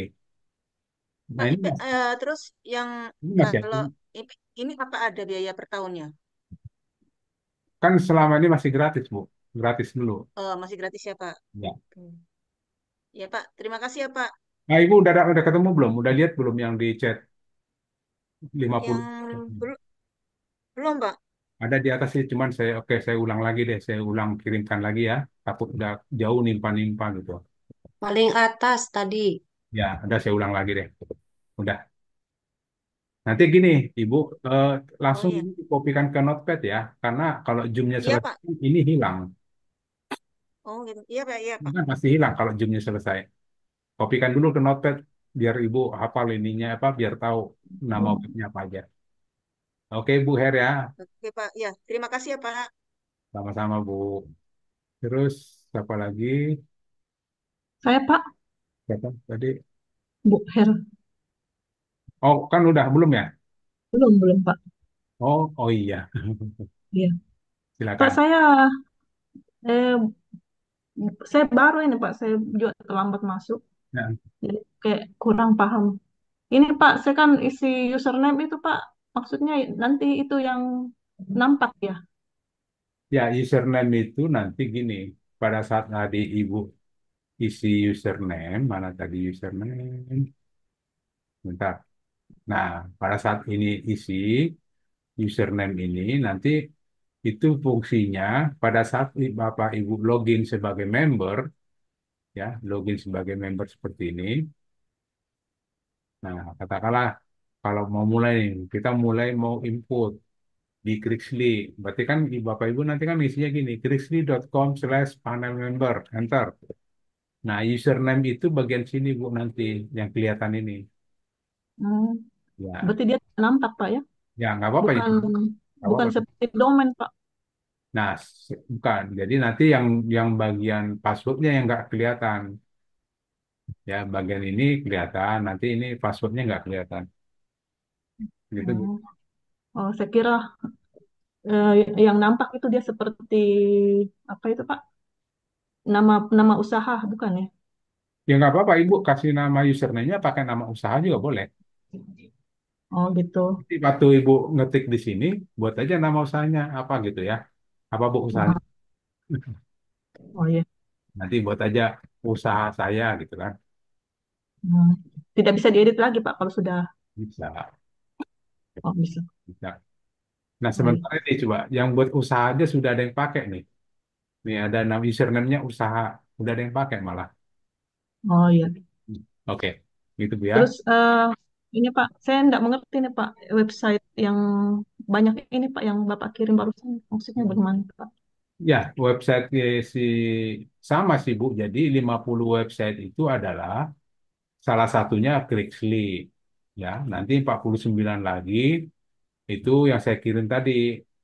S2: Nah
S8: Pak,
S2: ini mas,
S8: terus yang
S2: ini mas ya,
S8: kalau ini apa ada biaya per tahunnya?
S2: kan selama ini masih gratis Bu, gratis dulu.
S8: Masih gratis ya Pak?
S2: Ya.
S8: Hmm. Ya Pak, terima kasih ya Pak.
S2: Nah Ibu udah ketemu belum? Udah lihat belum yang di chat
S8: Yang
S2: 50?
S8: belum Pak?
S2: Ada di atas sih, cuman saya ulang lagi deh, saya ulang kirimkan lagi ya, takut udah jauh nimpa-nimpa gitu.
S4: Paling atas tadi.
S2: Ya, udah saya ulang lagi deh. Udah. Nanti gini, Ibu, eh,
S8: Oh
S2: langsung
S8: iya,
S2: ini dikopikan ke Notepad ya, karena kalau Zoom-nya
S8: iya
S2: selesai,
S8: Pak.
S2: ini hilang.
S8: Oh gitu, iya Pak, iya
S2: Ini
S8: Pak.
S2: kan pasti hilang kalau Zoom-nya selesai. Kopikan dulu ke Notepad, biar Ibu hafal ininya apa, biar tahu nama webnya apa aja. Oke, Bu Her ya,
S8: Oke Pak, ya terima kasih ya Pak.
S2: sama-sama Bu. Terus, siapa lagi?
S9: Saya Pak,
S2: Siapa tadi?
S9: Bu Her.
S2: Oh, kan udah, belum ya?
S9: Belum Pak.
S2: Oh, oh iya,
S9: Iya. Pak,
S2: silakan.
S9: eh, saya baru ini Pak, saya juga terlambat masuk.
S2: Ya,
S9: Jadi kayak kurang paham. Ini Pak, saya kan isi username itu Pak, maksudnya nanti itu yang nampak ya.
S2: ya, username itu nanti gini, pada saat tadi Ibu isi username, mana tadi username? Bentar. Nah, pada saat ini isi username ini, nanti itu fungsinya pada saat Bapak Ibu login sebagai member, ya, login sebagai member seperti ini. Nah, katakanlah kalau mau mulai, nih, kita mulai mau input di Krixly. Berarti kan Bapak Ibu nanti kan isinya gini, krixly.com/panel member, enter. Nah, username itu bagian sini Bu nanti yang kelihatan ini.
S9: Hmm,
S2: Ya,
S9: berarti dia nampak Pak ya,
S2: ya nggak apa-apa ya,
S9: bukan
S2: nggak
S9: bukan
S2: apa-apa.
S9: seperti domain Pak.
S2: Nah, bukan. Jadi nanti yang bagian passwordnya yang nggak kelihatan. Ya, bagian ini kelihatan. Nanti ini passwordnya nggak kelihatan. Gitu. Bu.
S9: Hmm. Oh, saya kira yang nampak itu dia seperti apa itu Pak? Nama nama usaha bukan ya?
S2: Ya nggak apa-apa. Ibu kasih nama username-nya pakai nama usaha juga boleh.
S9: Oh gitu.
S2: Jadi waktu Ibu ngetik di sini, buat aja nama usahanya apa gitu ya. Apa Bu
S9: Ah,
S2: usahanya?
S9: oh iya.
S2: Nanti buat aja usaha saya gitu kan.
S9: Hmm. Tidak bisa diedit lagi Pak kalau sudah.
S2: Bisa,
S9: Oh bisa.
S2: bisa. Nah,
S9: Oh iya.
S2: sementara ini coba yang buat usaha aja sudah ada yang pakai nih. Nih ada nama username-nya usaha, udah ada yang pakai malah.
S9: Oh iya.
S2: Oke, gitu Bu ya.
S9: Terus ini Pak, saya tidak mengerti nih Pak, website yang banyak ini Pak yang Bapak kirim barusan, maksudnya bagaimana Pak?
S2: Ya, website si sama sih Bu. Jadi 50 website itu adalah salah satunya Krixly. Ya, nanti 49 lagi Itu yang saya kirim tadi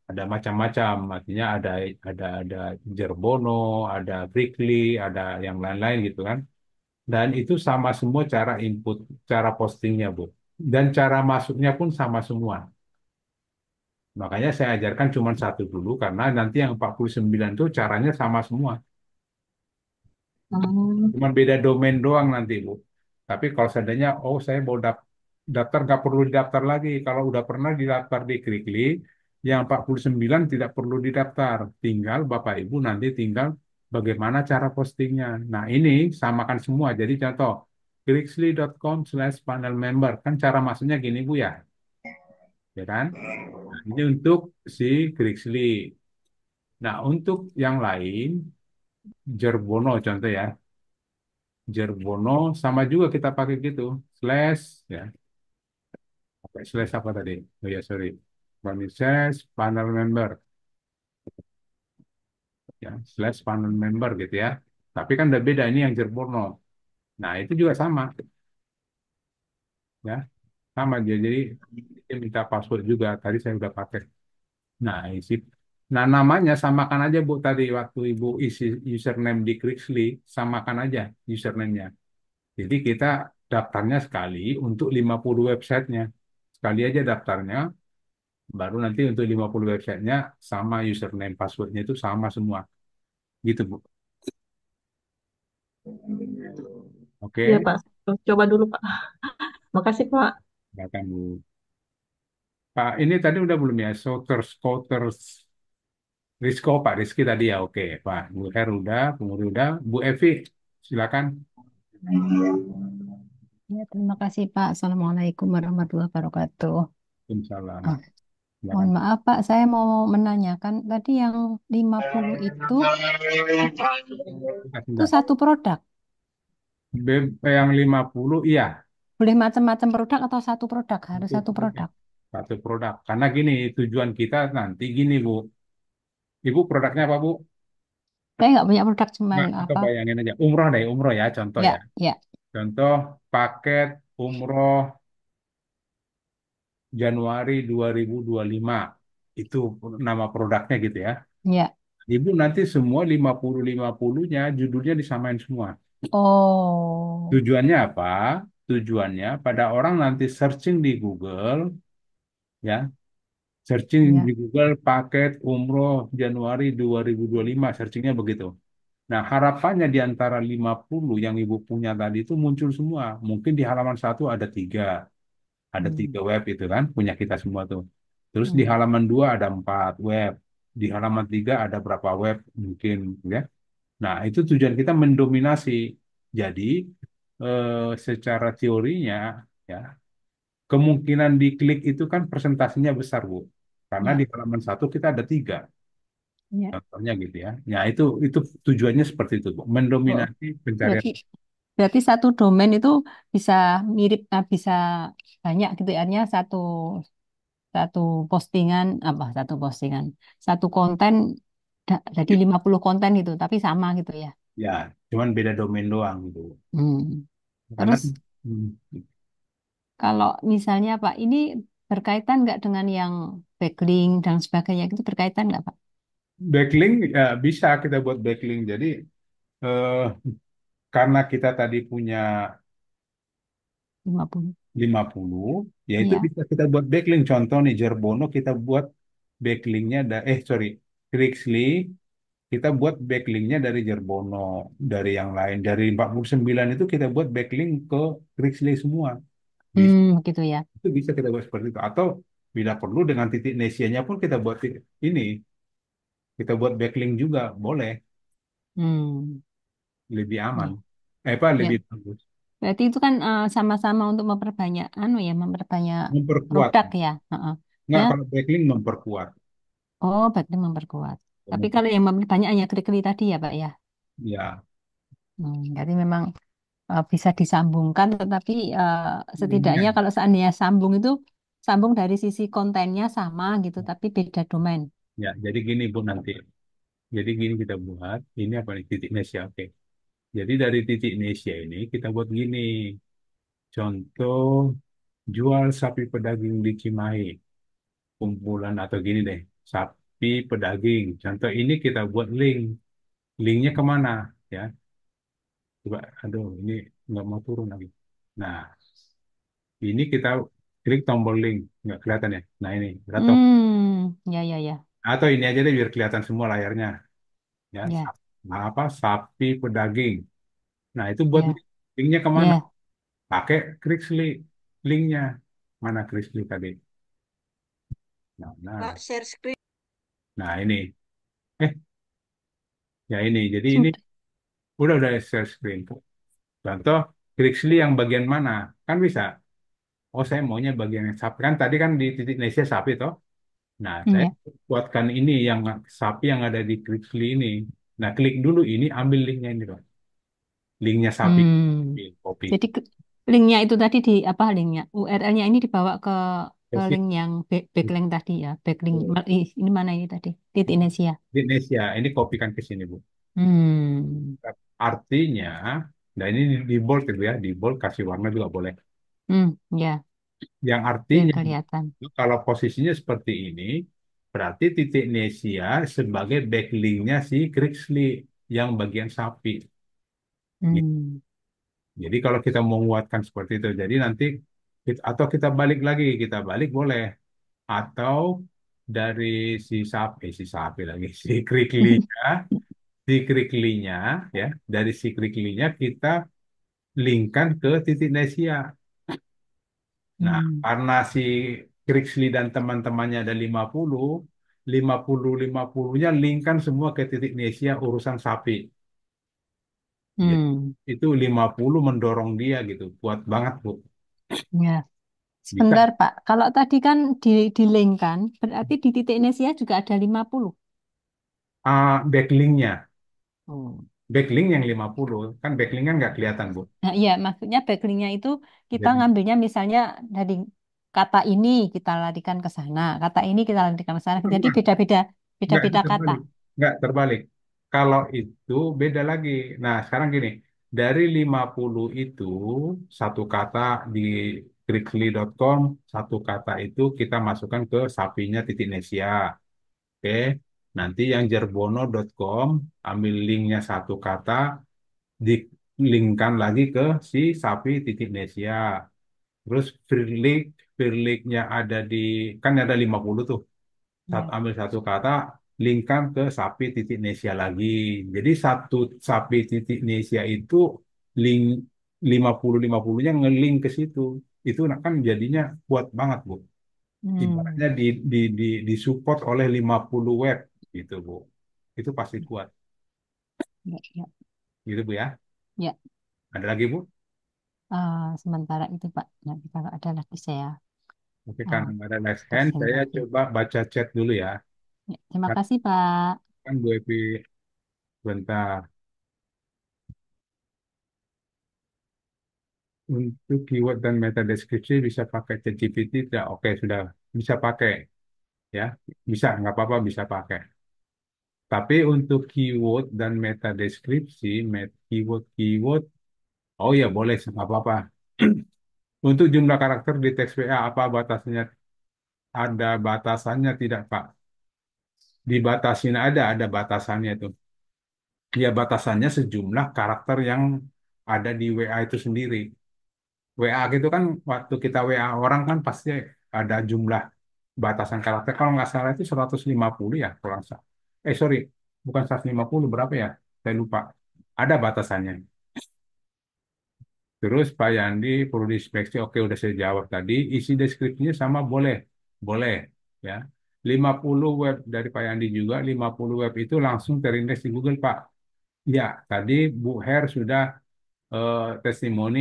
S2: ada macam-macam, artinya ada Jerbono, ada Brickly, ada yang lain-lain gitu kan. Dan itu sama semua cara input, cara postingnya, Bu. Dan cara masuknya pun sama semua. Makanya saya ajarkan cuma satu dulu, karena nanti yang 49 itu caranya sama semua.
S9: Hmm.
S2: Cuma beda domain doang nanti, Bu. Tapi kalau seandainya, oh saya mau daftar, nggak perlu didaftar lagi. Kalau udah pernah didaftar di Krikli, yang 49 tidak perlu didaftar. Tinggal Bapak Ibu nanti tinggal bagaimana cara postingnya. Nah ini samakan semua. Jadi contoh, krixly.com/panel member. Kan cara masuknya gini, Bu ya. Ya kan? Nah, ini untuk si Krixly. Nah untuk yang lain, Jerbono contoh ya. Jerbono sama juga kita pakai gitu, slash ya, pakai slash apa tadi? Oh ya sorry, kami slash panel member ya, slash panel member gitu ya. Tapi kan udah beda ini yang Jerbono. Nah itu juga sama ya, sama jadi dia minta password juga. Tadi saya udah pakai. Nah isi, nah namanya samakan aja Bu tadi waktu Ibu isi username di Krixly, samakan aja username-nya. Jadi kita daftarnya sekali untuk 50 websitenya. Sekali aja daftarnya, baru nanti untuk 50 websitenya sama username passwordnya itu sama semua. Gitu, Bu.
S9: Iya,
S2: Oke,
S9: Pak. Coba dulu, Pak. Makasih, Pak.
S2: silakan, Bu. Pak, ini tadi udah belum ya? Scooters, Rizko, Pak Rizky tadi ya, oke. Pak, Bu Her udah, Bu Muri udah. Bu Evi, silakan.
S10: Ya, terima kasih Pak. Assalamualaikum warahmatullahi wabarakatuh.
S2: Waalaikumsalam.
S10: Ah,
S2: Silakan.
S10: mohon maaf Pak, saya mau menanyakan tadi yang 50 itu
S2: Sebentar,
S10: itu
S2: sebentar.
S10: satu produk.
S2: Yang 50, iya.
S10: Boleh macam-macam produk atau satu produk? Harus
S2: Satu
S10: satu
S2: produk.
S10: produk.
S2: Satu produk. Karena gini, tujuan kita nanti gini, Bu. Ibu produknya apa, Bu?
S10: Saya nggak punya produk, cuman
S2: Nggak, kita
S10: apa?
S2: bayangin aja. Umroh deh, umroh ya, contoh ya.
S10: Ya, ya,
S2: Contoh paket umroh Januari 2025. Itu nama produknya gitu ya.
S10: ya.
S2: Ibu nanti semua 50-50-nya judulnya disamain semua.
S10: Oh,
S2: Tujuannya apa? Tujuannya pada orang nanti searching di Google, ya, searching di
S10: ya.
S2: Google paket umroh Januari 2025, searchingnya begitu. Nah, harapannya di antara 50 yang Ibu punya tadi itu muncul semua. Mungkin di halaman satu ada
S10: Hmm,
S2: tiga web itu kan punya kita semua tuh. Terus di
S10: hmm,
S2: halaman 2 ada 4 web, di halaman 3 ada berapa web mungkin ya. Nah itu tujuan kita mendominasi. Jadi secara teorinya ya kemungkinan diklik itu kan presentasinya besar Bu, karena
S10: ya,
S2: di halaman satu kita ada 3
S10: ya.
S2: contohnya gitu ya. Nah itu tujuannya seperti itu Bu,
S10: Oh,
S2: mendominasi pencarian.
S10: berarti berarti satu domain itu bisa mirip, bisa banyak gitu ya. Artinya satu postingan apa satu postingan satu konten jadi 50 konten gitu tapi sama gitu ya.
S2: Ya, cuman beda domain doang gitu.
S10: Hmm.
S2: Karena
S10: Terus kalau misalnya Pak ini berkaitan nggak dengan yang backlink dan sebagainya itu berkaitan nggak Pak?
S2: backlink ya bisa kita buat backlink. Jadi eh, karena kita tadi punya
S10: 50.
S2: 50, ya itu
S10: Iya.
S2: bisa kita buat backlink. Contoh nih Jerbono kita buat backlinknya, sorry, Krixly kita buat backlinknya dari Jerbono, dari yang lain, dari 49 itu kita buat backlink ke Krixly semua. Bisa,
S10: Gitu ya.
S2: itu bisa kita buat seperti itu. Atau bila perlu dengan titik Nesia-nya pun kita buat ini, kita buat backlink juga boleh,
S10: Hmm.
S2: lebih aman.
S10: Ya.
S2: Apa
S10: Ya.
S2: lebih bagus?
S10: Berarti itu kan sama-sama untuk memperbanyak memperbanyak
S2: Memperkuat.
S10: produk ya. Heeh.
S2: Nggak,
S10: Ya.
S2: kalau backlink memperkuat.
S10: Oh, berarti memperkuat. Tapi
S2: Memper-
S10: kalau yang memperbanyak hanya klik-klik tadi ya Pak ya.
S2: Ya.
S10: Berarti memang bisa disambungkan, tetapi setidaknya
S2: Ringan.
S10: kalau seandainya sambung itu sambung dari sisi kontennya sama gitu, tapi beda domain.
S2: Ya, jadi gini Bu nanti. Jadi gini kita buat, ini apa nih titik Nesia, oke. Jadi dari titik Nesia ini kita buat gini, contoh jual sapi pedaging di Cimahi. kumpulan atau gini deh, sapi pedaging. Contoh ini kita buat link. Linknya kemana? Ya, coba, aduh, ini nggak mau turun lagi. Nah, ini kita klik tombol link, nggak kelihatan ya? Nah ini, atau
S10: Ya, ya, ya,
S2: ini aja deh biar kelihatan semua layarnya. Ya,
S10: ya,
S2: apa? Sapi pedaging. Nah itu buat
S10: ya,
S2: linknya kemana?
S10: ya.
S2: Pakai klik linknya. Mana klik tadi? Nah,
S8: Pak, share screen.
S2: ini. Eh, ya ini. Jadi ini
S10: Sudah.
S2: udah share screen. Contoh, klik yang bagian mana? Kan bisa. Oh, saya maunya bagian yang sapi. Kan tadi kan di titik Indonesia sapi toh. Nah, saya
S10: Ya.
S2: buatkan ini yang sapi yang ada di klik ini. Nah, klik dulu ini, ambil linknya ini loh. Linknya sapi.
S10: Hmm.
S2: Copy.
S10: Jadi linknya itu tadi di apa linknya? URL-nya ini dibawa ke
S2: Copy.
S10: link yang backlink tadi ya. Backlink ini mana ini tadi? Titik Indonesia.
S2: Di Indonesia. Ini kopikan ke sini, Bu.
S10: Hmm.
S2: Artinya, nah ini di bold itu ya. Di bold kasih warna juga boleh.
S10: Ya,
S2: Yang
S10: biar
S2: artinya,
S10: kelihatan.
S2: kalau posisinya seperti ini, berarti titik Nesia sebagai backlinknya si Krixly yang bagian sapi.
S10: Hmm.
S2: Jadi kalau kita mau menguatkan seperti itu, jadi nanti atau kita balik lagi, kita balik boleh. Atau dari si sapi lagi, si Krixly-nya ya, dari si Krixly-nya kita linkkan ke titik Nesia. Nah,
S10: Hmm.
S2: karena si Krixly dan teman-temannya ada 50-50-50-nya link kan semua ke titik Nesia urusan sapi. Jadi
S10: Hmm.
S2: itu 50 mendorong dia gitu. Kuat banget, Bu.
S10: Ya.
S2: Bisa.
S10: Sebentar, Pak. Kalau tadi kan di link kan, berarti di titik Indonesia juga ada 50.
S2: Backlinknya.
S10: Oh.
S2: Backlink yang 50. Kan backlink kan nggak kelihatan, Bu.
S10: Nah, iya, maksudnya backlinknya itu kita
S2: Jadi
S10: ngambilnya misalnya dari kata ini kita larikan ke sana, kata ini kita larikan ke sana. Jadi beda-beda,
S2: nggak
S10: beda-beda kata.
S2: terbalik. Nggak terbalik. Kalau itu beda lagi. Nah, sekarang gini. Dari 50 itu, satu kata di Krixly.com, satu kata itu kita masukkan ke sapinya titik Nesia. Oke. Nanti yang Jerbono.com, ambil linknya satu kata, dilinkkan lagi ke si sapi titik Nesia. Terus Firlik-nya ada di, kan ada 50 tuh.
S10: Ya.
S2: Ambil satu kata, linkkan ke sapi titik Nesia lagi. Jadi satu sapi titik Nesia itu link 50-50-nya ngelink ke situ. Itu kan jadinya kuat banget, Bu. Ibaratnya
S10: Hmm.
S2: disupport oleh 50 web gitu, Bu. Itu pasti kuat.
S10: Ya, ya,
S2: Gitu, Bu ya.
S10: ya.
S2: Ada lagi, Bu?
S10: Sementara itu, Pak. Nanti kalau ada lagi saya
S2: Oke, kan
S10: uh,
S2: ada next hand.
S10: present
S2: Saya
S10: lagi.
S2: coba baca chat dulu ya.
S10: Ya, terima
S2: Kan,
S10: kasih, Pak.
S2: kan Bu Epi, bentar. Untuk keyword dan meta deskripsi bisa pakai ChatGPT tidak? Oke, sudah bisa pakai ya. Bisa, nggak apa-apa bisa pakai. Tapi untuk keyword dan meta deskripsi, keyword, oh ya boleh, nggak apa-apa. Untuk jumlah karakter di teks WA, apa batasnya? Ada batasannya tidak, Pak? Dibatasin ada batasannya itu. Ya batasannya sejumlah karakter yang ada di WA itu sendiri. WA gitu kan waktu kita WA orang kan pasti ada jumlah batasan karakter. Kalau nggak salah itu 150 ya kalau nggak salah. Sorry, bukan 150 berapa ya? Saya lupa. Ada batasannya. Terus Pak Yandi perlu diinspeksi. Oke, udah saya jawab tadi. Isi deskripsinya sama boleh. Boleh ya. 50 web dari Pak Yandi juga, 50 web itu langsung terindeks di Google, Pak. Ya, tadi Bu Her sudah testimoni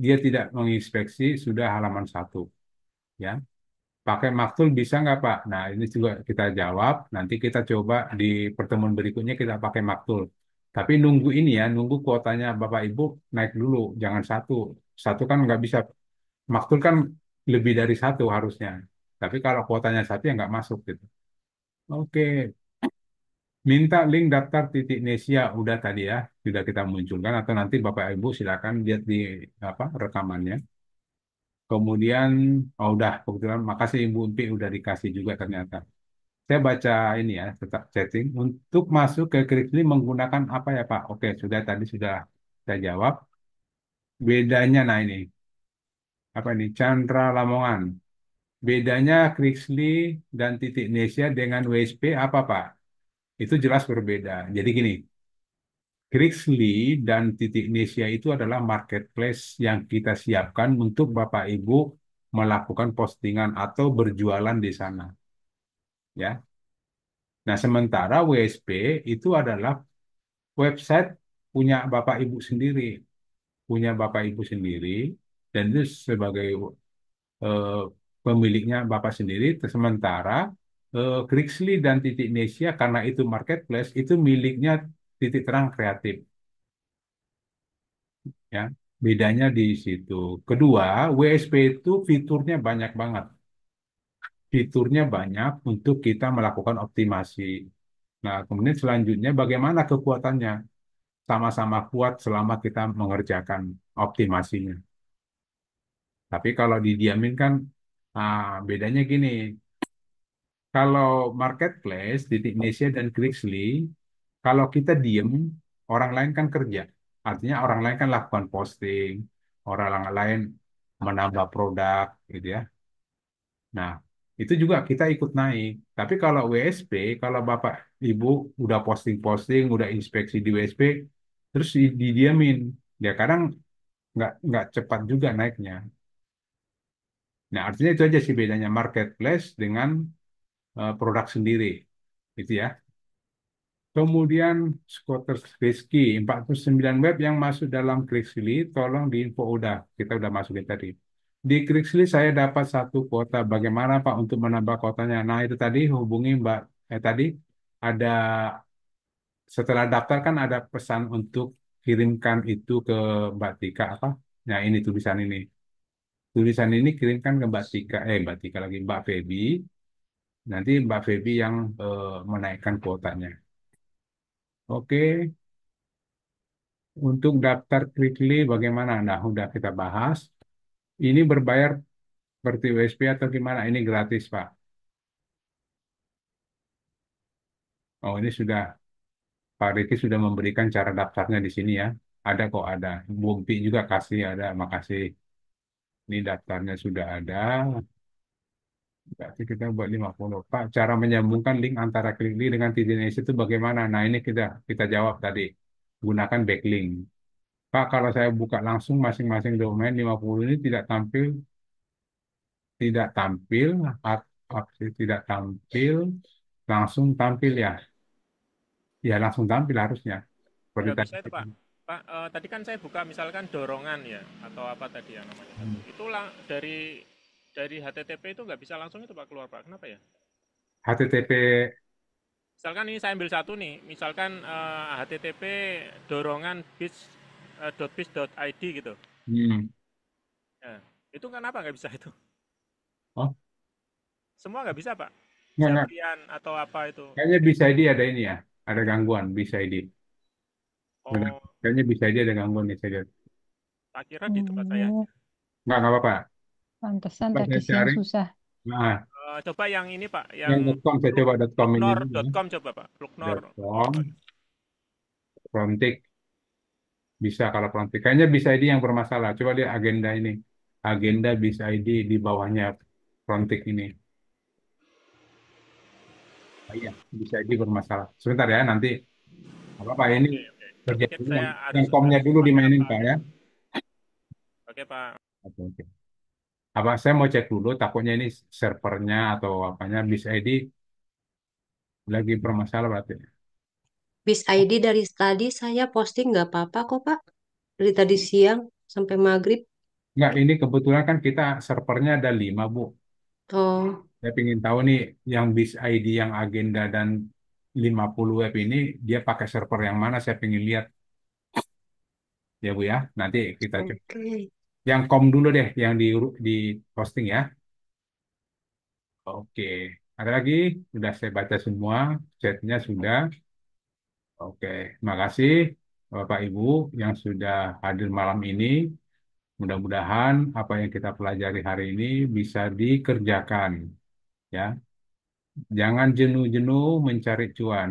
S2: dia tidak menginspeksi sudah halaman satu. Ya, pakai maktul bisa nggak Pak? Nah, ini juga kita jawab. Nanti kita coba di pertemuan berikutnya kita pakai maktul. Tapi nunggu ini ya, nunggu kuotanya Bapak Ibu naik dulu, jangan satu. Satu kan nggak bisa, maktul kan lebih dari satu harusnya. Tapi kalau kuotanya satu ya nggak masuk gitu. Oke, minta link daftar titik Nesia udah tadi ya, sudah kita munculkan atau nanti Bapak Ibu silakan lihat di apa rekamannya. Kemudian, oh udah, kebetulan makasih Ibu Empi udah dikasih juga ternyata. Saya baca ini ya, tetap chatting. Untuk masuk ke Krikli menggunakan apa ya Pak? Oke, sudah tadi sudah saya jawab. Bedanya, nah ini, apa ini? Chandra Lamongan. Bedanya Krixly dan Titik Nesia dengan WSP apa Pak? Itu jelas berbeda. Jadi gini, Krixly dan Titik Nesia itu adalah marketplace yang kita siapkan untuk Bapak Ibu melakukan postingan atau berjualan di sana. Ya. Nah, sementara WSP itu adalah website punya Bapak Ibu sendiri, punya Bapak Ibu sendiri, dan itu sebagai eh, pemiliknya Bapak sendiri. Sementara Krixly dan Titik Nesia karena itu marketplace itu miliknya Titik Terang Kreatif, ya. Bedanya di situ. Kedua, WSP itu fiturnya banyak banget. Fiturnya banyak untuk kita melakukan optimasi. Nah, kemudian selanjutnya bagaimana kekuatannya? Sama-sama kuat selama kita mengerjakan optimasinya. Tapi kalau didiamin kan, bedanya gini. Kalau marketplace, Titik Nesia dan Krixly, kalau kita diem, orang lain kan kerja. Artinya orang lain kan lakukan posting, orang lain menambah produk, gitu ya. Nah, itu juga kita ikut naik. Tapi kalau WSP, kalau Bapak Ibu udah posting-posting, udah inspeksi di WSP, terus didiamin, dia kadang nggak cepat juga naiknya. Nah, artinya itu aja sih bedanya marketplace dengan produk sendiri, gitu ya. Kemudian Scotters Rizky, 49 web yang masuk dalam Krixly, tolong diinfo udah. Kita udah masukin tadi. Di Krixly saya dapat satu kuota. Bagaimana Pak untuk menambah kuotanya? Nah itu tadi hubungi Mbak. Tadi ada setelah daftar kan ada pesan untuk kirimkan itu ke Mbak Tika apa? Nah ini tulisan ini. Tulisan ini kirimkan ke Mbak Tika, Mbak Tika lagi Mbak Feby. Nanti Mbak Feby yang menaikkan kuotanya. Oke. Untuk daftar Quickly bagaimana? Nah, udah kita bahas. Ini berbayar seperti WSP atau gimana? Ini gratis, Pak. Oh, ini sudah Pak Riki sudah memberikan cara daftarnya di sini ya. Ada kok ada. Bukti juga kasih ada. Makasih. Ini daftarnya sudah ada. Berarti kita buat 50. Pak, cara menyambungkan link antara Quickly dengan TDNS itu bagaimana? Nah, ini kita jawab tadi. Gunakan backlink. Pak, kalau saya buka langsung masing-masing domain 50 ini tidak tampil tidak tampil langsung tampil ya, ya langsung tampil harusnya seperti
S7: Ya
S2: tadi.
S7: bisa itu Pak. Pak, tadi kan saya buka misalkan dorongan ya atau apa tadi yang namanya. Itu dari HTTP itu nggak bisa langsung itu Pak keluar Pak. Kenapa ya?
S2: HTTP
S7: Misalkan ini saya ambil satu nih, misalkan HTTP dorongan .biz.id gitu. Ya, itu kenapa nggak bisa itu?
S2: oh
S7: Semua nggak bisa Pak.
S2: nggak,
S7: Japrian atau apa itu?
S2: kayaknya bisa ID ada ini ya, ada gangguan bisa ID. Benar.
S7: Oh,
S2: Kayaknya bisa ID ada gangguan nih saya lihat.
S7: tak kira di tempat saya.
S10: Oh,
S2: Nggak apa-apa.
S10: pantesan
S2: Coba
S10: tadi
S2: saya
S10: siang
S2: cari.
S10: susah.
S2: Nah,
S7: Coba yang ini Pak,
S2: yang
S7: yang
S2: .com saya coba .com ini dulu ya.
S7: pluknor.com coba Pak. Pluknor.
S2: .com Frontik bisa kalau Frontik kayaknya bisa ID yang bermasalah. Coba lihat agenda ini, agenda bisa ID di bawahnya Frontik ini. Oh, iya, bisa ID bermasalah. Sebentar ya, nanti apa ini
S7: Oke.
S2: kerja
S7: Mungkin
S2: dulu
S7: saya
S2: yang
S7: harus
S2: komnya dulu dimainin Pak ya.
S7: Oke Pak.
S2: Oke, oke. Apa saya mau cek dulu, takutnya ini servernya atau apanya Bis ID lagi bermasalah berarti.
S4: Bis ID dari tadi saya posting nggak apa-apa kok Pak. Dari tadi siang sampai maghrib.
S2: Enggak, ini kebetulan kan kita servernya ada 5 Bu.
S4: Oh,
S2: Saya ingin tahu nih yang Bis ID yang agenda dan 50 web ini dia pakai server yang mana saya ingin lihat ya Bu ya. Nanti kita cek.
S4: oke.
S2: Yang kom dulu deh yang di posting ya. Oke. Ada lagi? Sudah saya baca semua, chatnya sudah. Oke, terima kasih Bapak Ibu yang sudah hadir malam ini. Mudah-mudahan apa yang kita pelajari hari ini bisa dikerjakan, ya. Jangan jenuh-jenuh mencari cuan.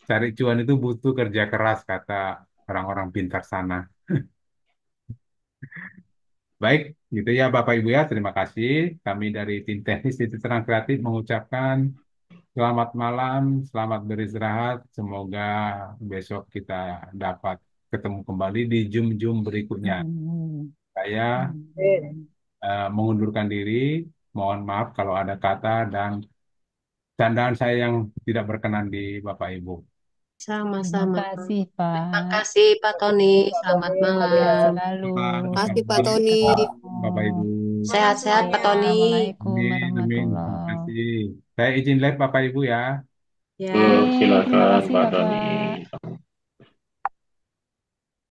S2: Cari cuan itu butuh kerja keras, kata orang-orang pintar sana. Baik, gitu ya Bapak Ibu ya. Terima kasih. Kami dari tim teknis Titik Terang Kreatif mengucapkan selamat malam, selamat beristirahat. Semoga besok kita dapat ketemu kembali di Zoom-Zoom berikutnya.
S10: Amin.
S2: Saya
S10: Amin.
S2: mengundurkan diri. Mohon maaf kalau ada kata dan candaan saya yang tidak berkenan di Bapak Ibu.
S10: Terima
S4: Sama-sama.
S10: kasih,
S4: Terima
S10: Pak.
S4: kasih Pak Tony. Selamat
S10: Sehat
S4: malam.
S10: selalu.
S6: Kasih Pak
S10: Sampai
S6: Tony.
S10: ketemu.
S2: Bapak Ibu.
S8: Malam
S4: Sehat-sehat Pak
S8: semuanya.
S4: Tony.
S10: Assalamualaikum
S2: Amin, amin. Terima
S10: warahmatullahi.
S2: kasih. Saya izin live Bapak Ibu ya.
S4: Ya.
S10: Oke, terima
S11: Silakan
S10: kasih,
S11: Pak
S10: Bapak.
S11: Tony.